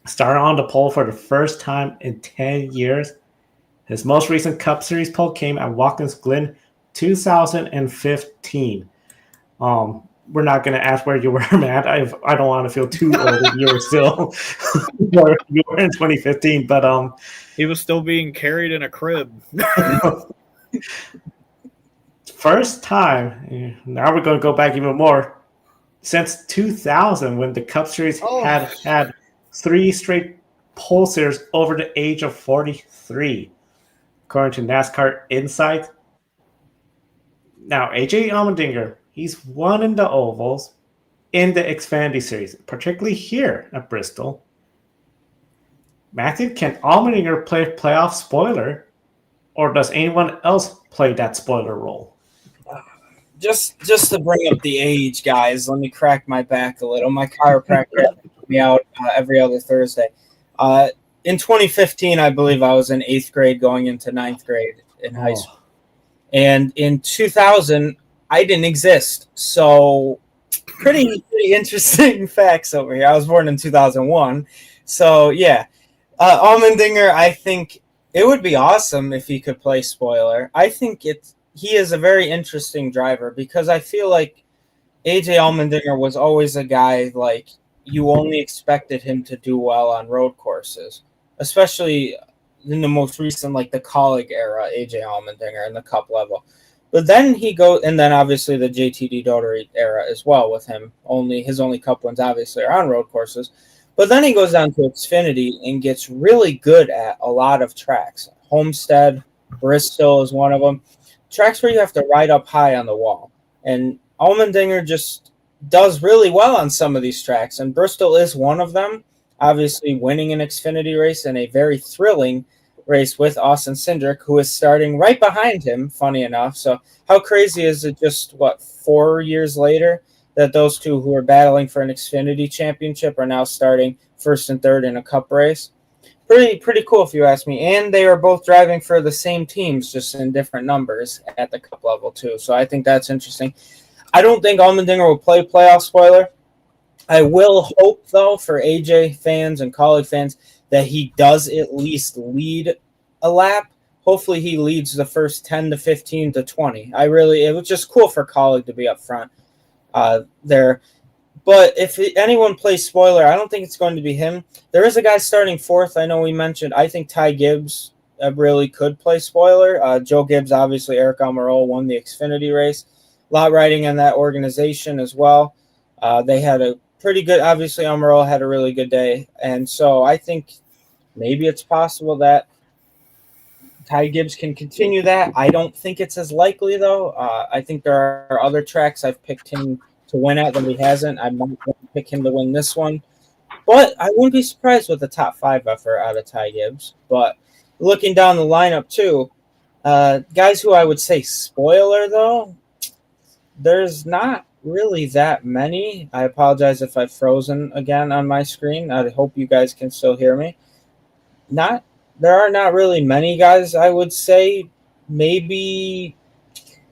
started on the pole for the first time in 10 years. His most recent Cup Series pole came at Watkins Glen 2015. We're not going to ask where you were, Matt. I don't want to feel too old if you were still you were in 2015, but he was still being carried in a crib. First time. Now we're going to go back even more. Since 2000, when the Cup Series had 3 straight pole sitters over the age of 43, according to NASCAR Insight. Now, AJ Allmendinger, he's won in the ovals in the Xfinity Series, particularly here at Bristol. Matthew, can Allmendinger play playoff spoiler, or does anyone else play that spoiler role? Just to bring up the age, guys, let me crack my back a little. My chiropractor took me out every other Thursday. In 2015, I believe I was in 8th grade going into 9th grade in high school. And in 2000, I didn't exist. So pretty interesting facts over here. I was born in 2001. So, yeah. Allmendinger, I think it would be awesome if he could play spoiler. I think he is a very interesting driver because I feel like AJ Allmendinger was always a guy like you only expected him to do well on road courses, especially in the most recent, like the Colleague era, AJ Allmendinger in the Cup level. But then and then obviously the JTD Doherty era as well with him. His only Cup wins obviously are on road courses. But then he goes down to Xfinity and gets really good at a lot of tracks. Homestead, Bristol is one of them. Tracks where you have to ride up high on the wall. And Allmendinger just does really well on some of these tracks. And Bristol is one of them. Obviously winning an Xfinity race and a very thrilling race with Austin Cindric, who is starting right behind him, funny enough. So how crazy is it just, 4 years later that those two who are battling for an Xfinity championship are now starting first and third in a cup race? Pretty cool if you ask me. And they are both driving for the same teams, just in different numbers at the cup level too. So I think that's interesting. I don't think Allmendinger will play playoff spoiler. I will hope, though, for AJ fans and Kaulig fans that he does at least lead a lap. Hopefully he leads the first 10 to 15 to 20. It was just cool for Kaulig to be up front there. But if anyone plays spoiler, I don't think it's going to be him. There is a guy starting fourth. I know we mentioned. I think Ty Gibbs really could play spoiler. Joe Gibbs, obviously, Eric Almirola won the Xfinity race. A lot riding in that organization as well. They had a pretty good, obviously, Almirola had a really good day. And so I think maybe it's possible that Ty Gibbs can continue that. I don't think it's as likely, though. I think there are other tracks I've picked him to win at that he hasn't. I'm not going to pick him to win this one. But I wouldn't be surprised with a top 5 effort out of Ty Gibbs. But looking down the lineup, too, guys who I would say spoiler, though, there's not really that many. I apologize if I've frozen again on my screen. I hope you guys can still hear me. There are not really many guys, I would say. Maybe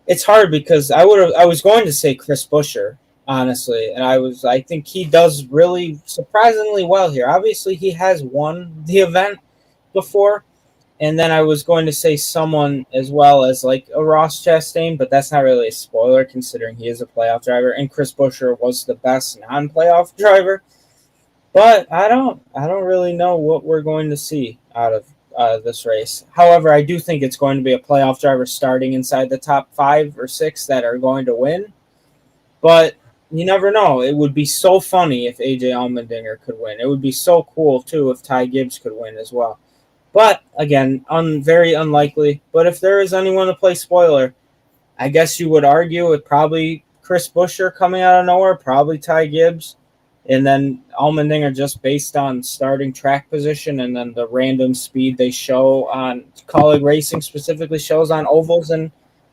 it's hard because I was going to say Chris Buescher, honestly, and I think he does really surprisingly well here. Obviously, he has won the event before, and then I was going to say someone as well as like a Ross Chastain, but that's not really a spoiler considering he is a playoff driver, and Chris Buescher was the best non-playoff driver. But I don't really know what we're going to see out of this race. However, I do think it's going to be a playoff driver starting inside the top 5 or 6 that are going to win. But you never know. It would be so funny if AJ Allmendinger could win. It would be so cool, too, if Ty Gibbs could win as well. But, again, very unlikely. But if there is anyone to play spoiler, I guess you would argue it probably Chris Buescher coming out of nowhere, probably Ty Gibbs. And then Allmendinger just based on starting track position and then the random speed they show on Kaulig Racing specifically shows on ovals and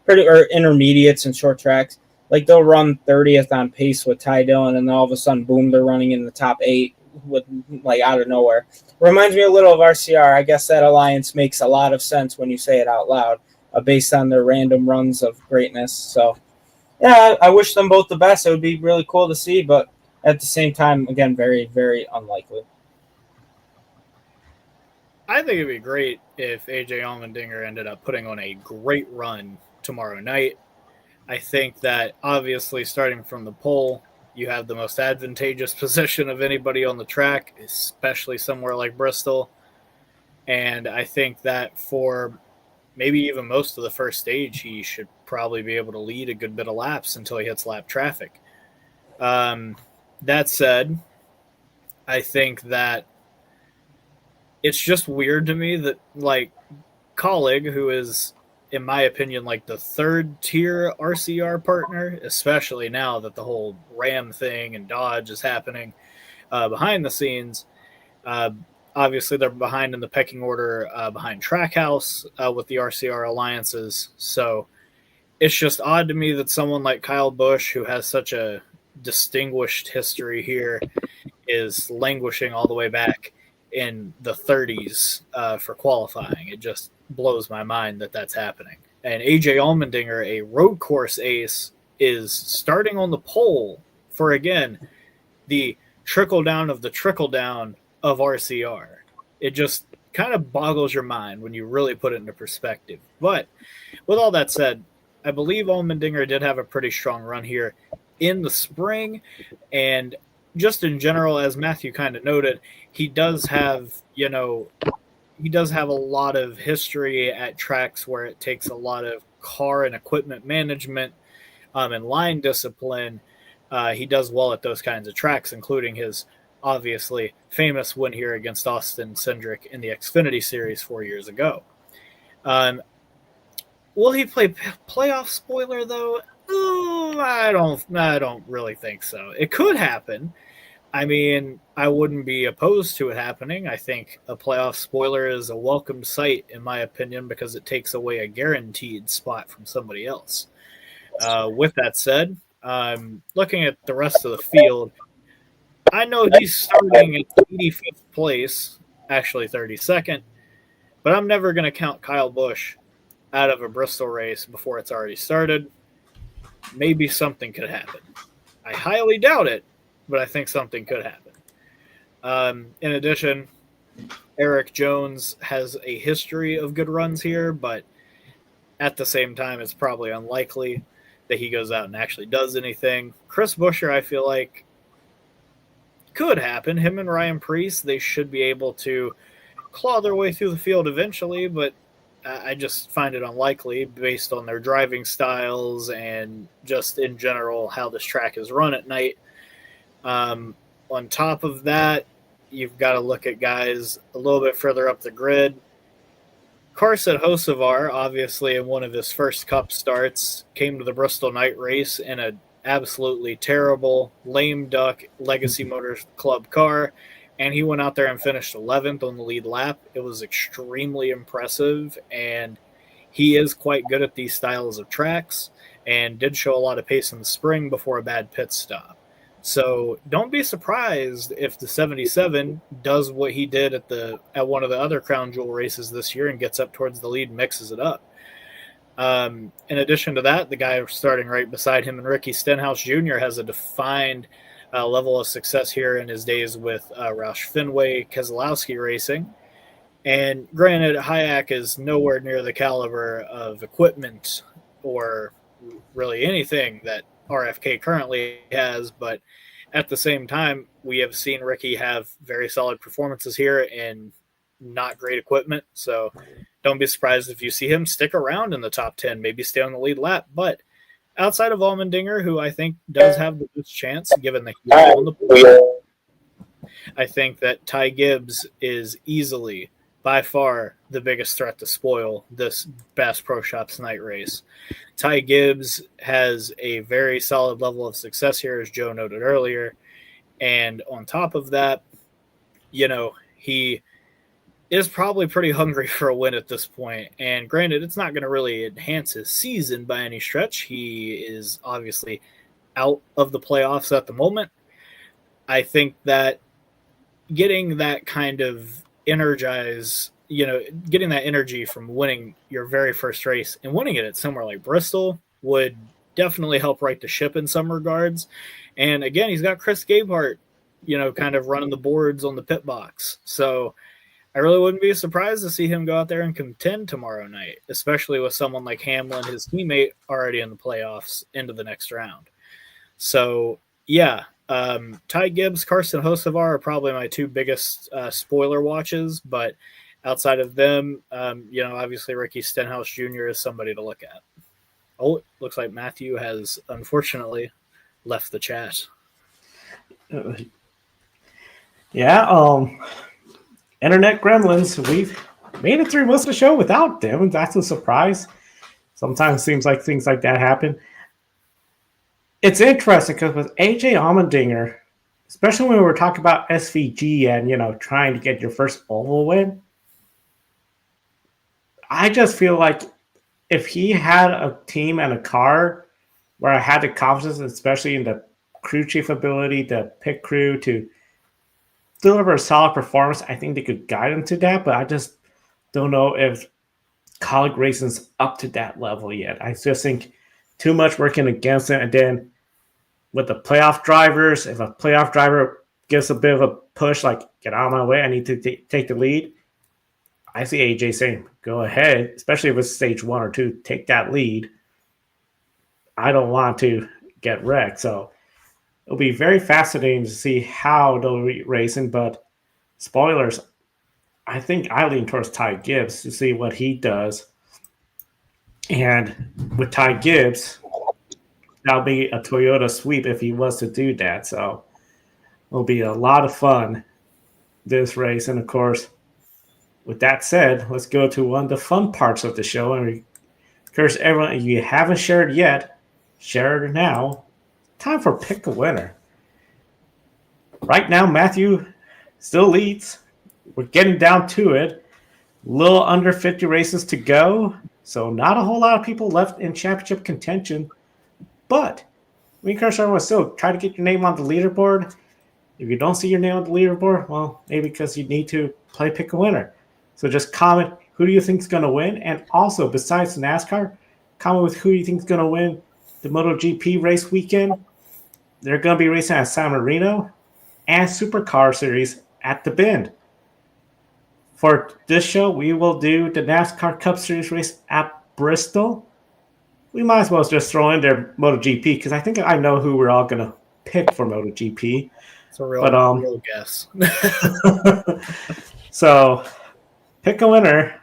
intermediates and short tracks. Like they'll run 30th on pace with Ty Dillon and then all of a sudden, boom, they're running in the top 8 with like out of nowhere. Reminds me a little of RCR. I guess that alliance makes a lot of sense when you say it out loud based on their random runs of greatness. So, yeah, I wish them both the best. It would be really cool to see, but at the same time, again, very, very unlikely. I think it'd be great if AJ Allmendinger ended up putting on a great run tomorrow night. I think that obviously starting from the pole, you have the most advantageous position of anybody on the track, especially somewhere like Bristol. And I think that for maybe even most of the first stage, he should probably be able to lead a good bit of laps until he hits lap traffic. That said, I think that it's just weird to me that, like, Kaulig, who is, in my opinion, like the third-tier RCR partner, especially now that the whole Ram thing and Dodge is happening behind the scenes, obviously they're behind in the pecking order behind Trackhouse with the RCR alliances. So it's just odd to me that someone like Kyle Busch, who has such a distinguished history here, is languishing all the way back in the 30s for qualifying. It just blows my mind that that's happening. And AJ Allmendinger, a road course ace, is starting on the pole for, again, the trickle down of the trickle down of RCR. It just kind of boggles your mind when you really put it into perspective. But with all that said, I believe Allmendinger did have a pretty strong run here in the spring, and just in general, as Matthew kind of noted, he does have a lot of history at tracks where it takes a lot of car and equipment management and line discipline. He does well at those kinds of tracks, including his obviously famous win here against Austin Cindric in the Xfinity Series 4 years ago. Will he play playoff spoiler though? I don't really think so. It could happen. I mean, I wouldn't be opposed to it happening. I think a playoff spoiler is a welcome sight, in my opinion, because it takes away a guaranteed spot from somebody else. With that said, looking at the rest of the field, I know he's starting at 85th place, actually 32nd, but I'm never going to count Kyle Busch out of a Bristol race before it's already started. Maybe something could happen. I highly doubt it, but I think something could happen. In addition, Eric Jones has a history of good runs here, but at the same time, it's probably unlikely that he goes out and actually does anything. Chris Buescher, I feel like, could happen. Him and Ryan Preece, they should be able to claw their way through the field eventually, but I just find it unlikely based on their driving styles and just in general how this track is run at night. On top of that, you've got to look at guys a little bit further up the grid. Carson Hocevar, obviously in one of his first Cup starts, came to the Bristol night race in an absolutely terrible lame duck Legacy Motors Club car, and he went out there and finished 11th on the lead lap. It was extremely impressive, and he is quite good at these styles of tracks and did show a lot of pace in the spring before a bad pit stop. So don't be surprised if the 77 does what he did at one of the other Crown Jewel races this year and gets up towards the lead and mixes it up. In addition to that, the guy starting right beside him and Ricky Stenhouse Jr. has a defined level of success here in his days with Roush Fenway Keselowski Racing. And granted, Hayek is nowhere near the caliber of equipment or really anything that RFK currently has, but at the same time, we have seen Ricky have very solid performances here in not great equipment. So don't be surprised if you see him stick around in the top 10, maybe stay on the lead lap. But outside of Allmendinger, who I think does have the best chance, given that he's on the board, I think that Ty Gibbs is easily, by far, the biggest threat to spoil this Bass Pro Shops night race. Ty Gibbs has a very solid level of success here, as Joe noted earlier. And on top of that, he is probably pretty hungry for a win at this point. And granted, it's not going to really enhance his season by any stretch. He is obviously out of the playoffs at the moment. I think that getting that kind of getting that energy from winning your very first race and winning it at somewhere like Bristol would definitely help right the ship in some regards. And again, he's got Chris Gabehart, kind of running the boards on the pit box. So I really wouldn't be surprised to see him go out there and contend tomorrow night, especially with someone like Hamlin, his teammate, already in the playoffs into the next round. So, yeah, Ty Gibbs, Carson Hocevar are probably my two biggest spoiler watches, but outside of them, obviously Ricky Stenhouse Jr. is somebody to look at. Oh, it looks like Matthew has unfortunately left the chat. Internet gremlins. We've made it through most of the show without them. That's a surprise. Sometimes seems like things like that happen. It's interesting because with AJ Allmendinger, especially when we were talking about SVG and, trying to get your first oval win, I just feel like if he had a team and a car where I had the confidence, especially in the crew chief ability, the pit crew, to deliver a solid performance, I think they could guide him to that, but I just don't know if Kaulig racing's up to that level yet. I just think too much working against him, and then with the playoff drivers, if a playoff driver gives a bit of a push, like, get out of my way, I need to take the lead, I see AJ saying, go ahead, especially if it's stage 1 or 2, take that lead. I don't want to get wrecked. So it'll be very fascinating to see how they'll be racing. But spoilers, I think I lean towards Ty Gibbs to see what he does. And with Ty Gibbs, that'll be a Toyota sweep if he was to do that. So it'll be a lot of fun, this race. And, of course, with that said, let's go to one of the fun parts of the show and we course, everyone, if you haven't shared yet, share it now. Time for pick a winner. Right now, Matthew still leads. We're getting down to it. A little under 50 races to go. So not a whole lot of people left in championship contention. But we encourage everyone still try to get your name on the leaderboard. If you don't see your name on the leaderboard, well, maybe because you need to play pick a winner. So just comment who do you think is going to win. And also, besides NASCAR, comment with who you think is going to win the MotoGP race weekend. They're going to be racing at San Marino and Supercar Series at the Bend. For this show, we will do the NASCAR Cup Series race at Bristol. We might as well just throw in there MotoGP because I think I know who we're all going to pick for MotoGP. It's a real guess. So, pick a winner.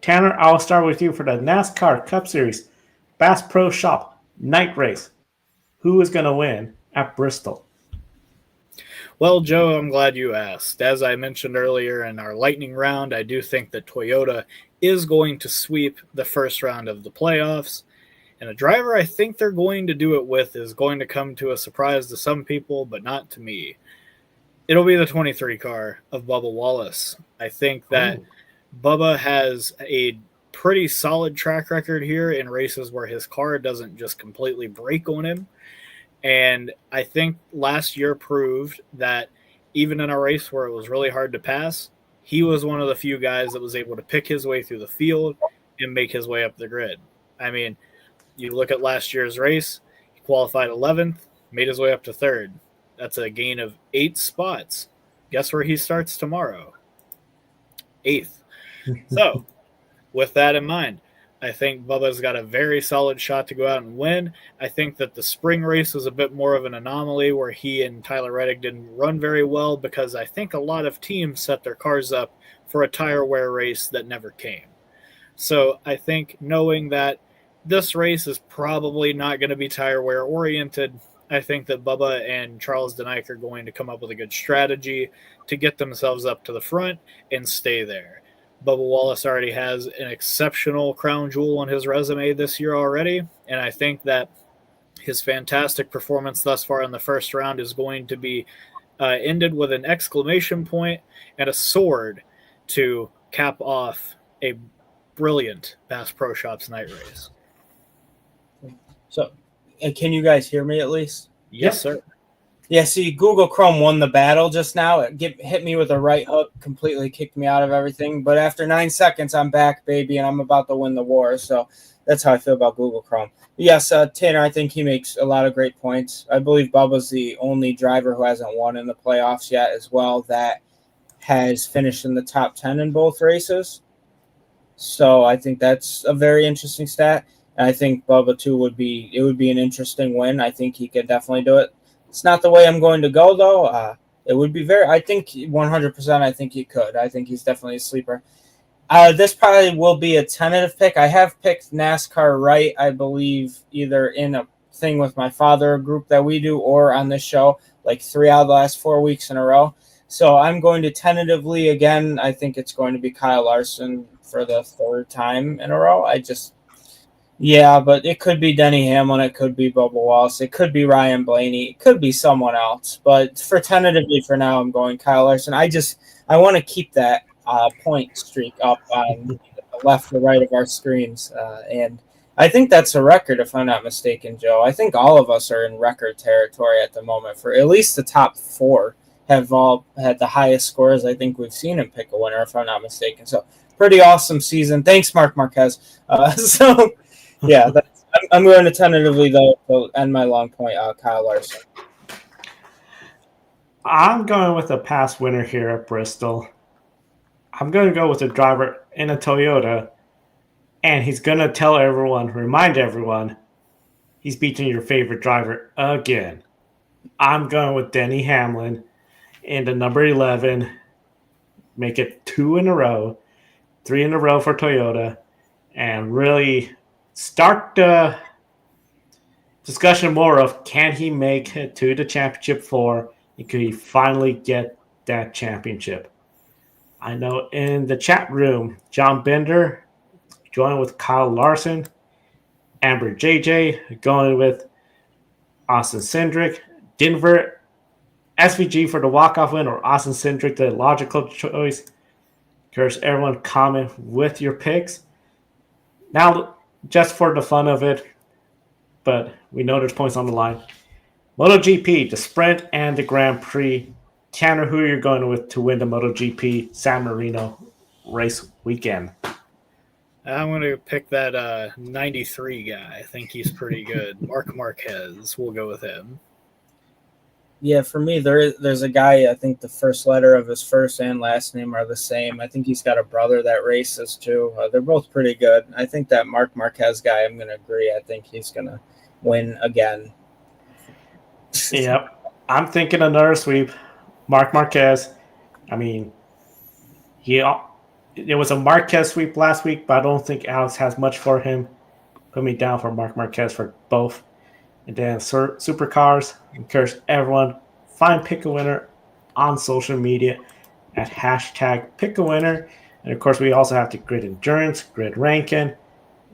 Tanner, I'll start with you for the NASCAR Cup Series Bass Pro Shop night race. Who is going to win at Bristol? Well, Joe, I'm glad you asked. As I mentioned earlier in our lightning round, I do think that Toyota is going to sweep the first round of the playoffs. And a driver I think they're going to do it with is going to come to a surprise to some people, but not to me. It'll be the 23 car of Bubba Wallace. I think that Bubba has a pretty solid track record here in races where his car doesn't just completely break on him. And I think last year proved that even in a race where it was really hard to pass, he was one of the few guys that was able to pick his way through the field and make his way up the grid. I mean, you look at last year's race, he qualified 11th, made his way up to 3rd. That's a gain of 8 spots. Guess where he starts tomorrow? 8th. So, with that in mind, I think Bubba's got a very solid shot to go out and win. I think that the spring race was a bit more of an anomaly where he and Tyler Reddick didn't run very well because I think a lot of teams set their cars up for a tire wear race that never came. So I think knowing that this race is probably not going to be tire wear oriented, I think that Bubba and Charles Denick are going to come up with a good strategy to get themselves up to the front and stay there. Bubba Wallace already has an exceptional crown jewel on his resume this year already, and I think that his fantastic performance thus far in the first round is going to be ended with an exclamation point and a sword to cap off a brilliant Bass Pro Shops night race. So, can you guys hear me at least? Yes, sir. Yeah, see, Google Chrome won the battle just now. It hit me with a right hook, completely kicked me out of everything. But after 9 seconds, I'm back, baby, and I'm about to win the war. So that's how I feel about Google Chrome. Yes, Tanner, I think he makes a lot of great points. I believe Bubba's the only driver who hasn't won in the playoffs yet as well that has finished in the top 10 in both races. So I think that's a very interesting stat. And I think Bubba, too, would be an interesting win. I think he could definitely do it. It's not the way I'm going to go, though. It would be I think 100%, I think he could. I think he's definitely a sleeper. This probably will be a tentative pick. I have picked NASCAR right, I believe, either in a thing with my father, a group that we do, or on this show, like 3 out of the last 4 weeks in a row. So I'm going to tentatively, again, I think it's going to be Kyle Larson for the 3rd time in a row. Yeah, but it could be Denny Hamlin. It could be Bubba Wallace. It could be Ryan Blaney. It could be someone else. But tentatively for now, I'm going Kyle Larson. I want to keep that point streak up on the left or right of our screens. And I think that's a record, if I'm not mistaken, Joe. I think all of us are in record territory at the moment. For at least the top 4 have all had the highest scores I think we've seen in Pick a Winner, if I'm not mistaken. So pretty awesome season. Thanks, Mark Marquez. Yeah, I'm going to tentatively, though, to end my long point, Kyle Larson. I'm going with a past winner here at Bristol. I'm going to go with a driver in a Toyota, and he's going to remind everyone, he's beating your favorite driver again. I'm going with Denny Hamlin in the number 11. Make it 2 in a row, 3 in a row for Toyota, and really start the discussion more of can he make it to the championship 4 and could he finally get that championship. I know in the chat room, John Bender joined with Kyle Larson. Amber JJ going with Austin Cindric. Denver SVG for the walk-off win, or Austin Cindric, the logical choice. Encourage everyone comment with your picks. Now, just for the fun of it, but we know there's points on the line. MotoGP, the Sprint and the Grand Prix. Tanner, who are you going with to win the MotoGP San Marino race weekend? I'm going to pick that 93 guy. I think he's pretty good. Marc Marquez. We'll go with him. Yeah, for me, there's a guy, I think the first letter of his first and last name are the same. I think he's got a brother that races too. They're both pretty good. I think that Marc Marquez guy, I'm going to agree. I think he's going to win again. Yep. I'm thinking another sweep. Marc Marquez. I mean, it was a Marquez sweep last week, but I don't think Alex has much for him. Put me down for Marc Marquez for both. And then Supercars, encourage everyone, pick a winner on social media at hashtag pick a winner. And of course, we also have the Grid Endurance, Grid Ranking,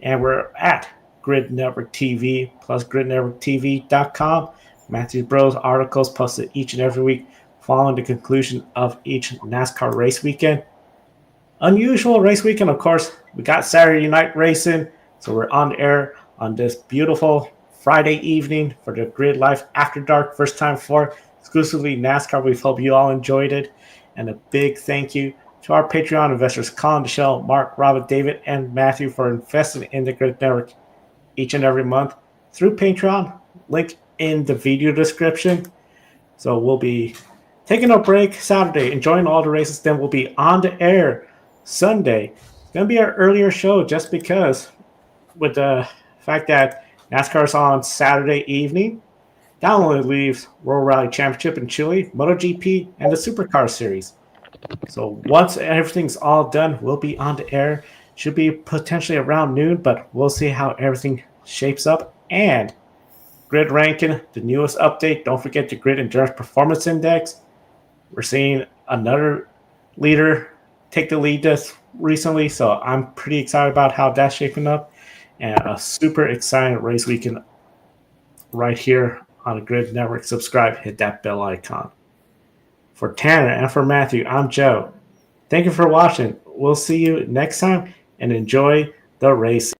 and we're at Grid Network TV plus gridnetworktv.com. Matthew Bros articles posted each and every week following the conclusion of each NASCAR race weekend. Unusual race weekend, of course. We got Saturday night racing, so we're on the air on this beautiful Friday evening for the Grid Life After Dark. First time for exclusively NASCAR. We hope you all enjoyed it. And a big thank you to our Patreon investors, Colin, Michelle, Mark, Robert, David, and Matthew for investing in the Grid Network each and every month through Patreon. Link in the video description. So we'll be taking a break Saturday, enjoying all the races. Then we'll be on the air Sunday. It's going to be our earlier show just because with the fact that NASCAR is on Saturday evening. That only leaves World Rally Championship in Chile, MotoGP, and the Supercar Series. So once everything's all done, we'll be on the air. Should be potentially around noon, but we'll see how everything shapes up. And Grid Ranking, the newest update. Don't forget the Grid Endurance Performance Index. We're seeing another leader take the lead this recently, so I'm pretty excited about how that's shaping up. And a super exciting race weekend right here on the Grid Network. Subscribe, hit that bell icon. For Tanner and for Matthew, I'm Joe. Thank you for watching. We'll see you next time, and enjoy the race.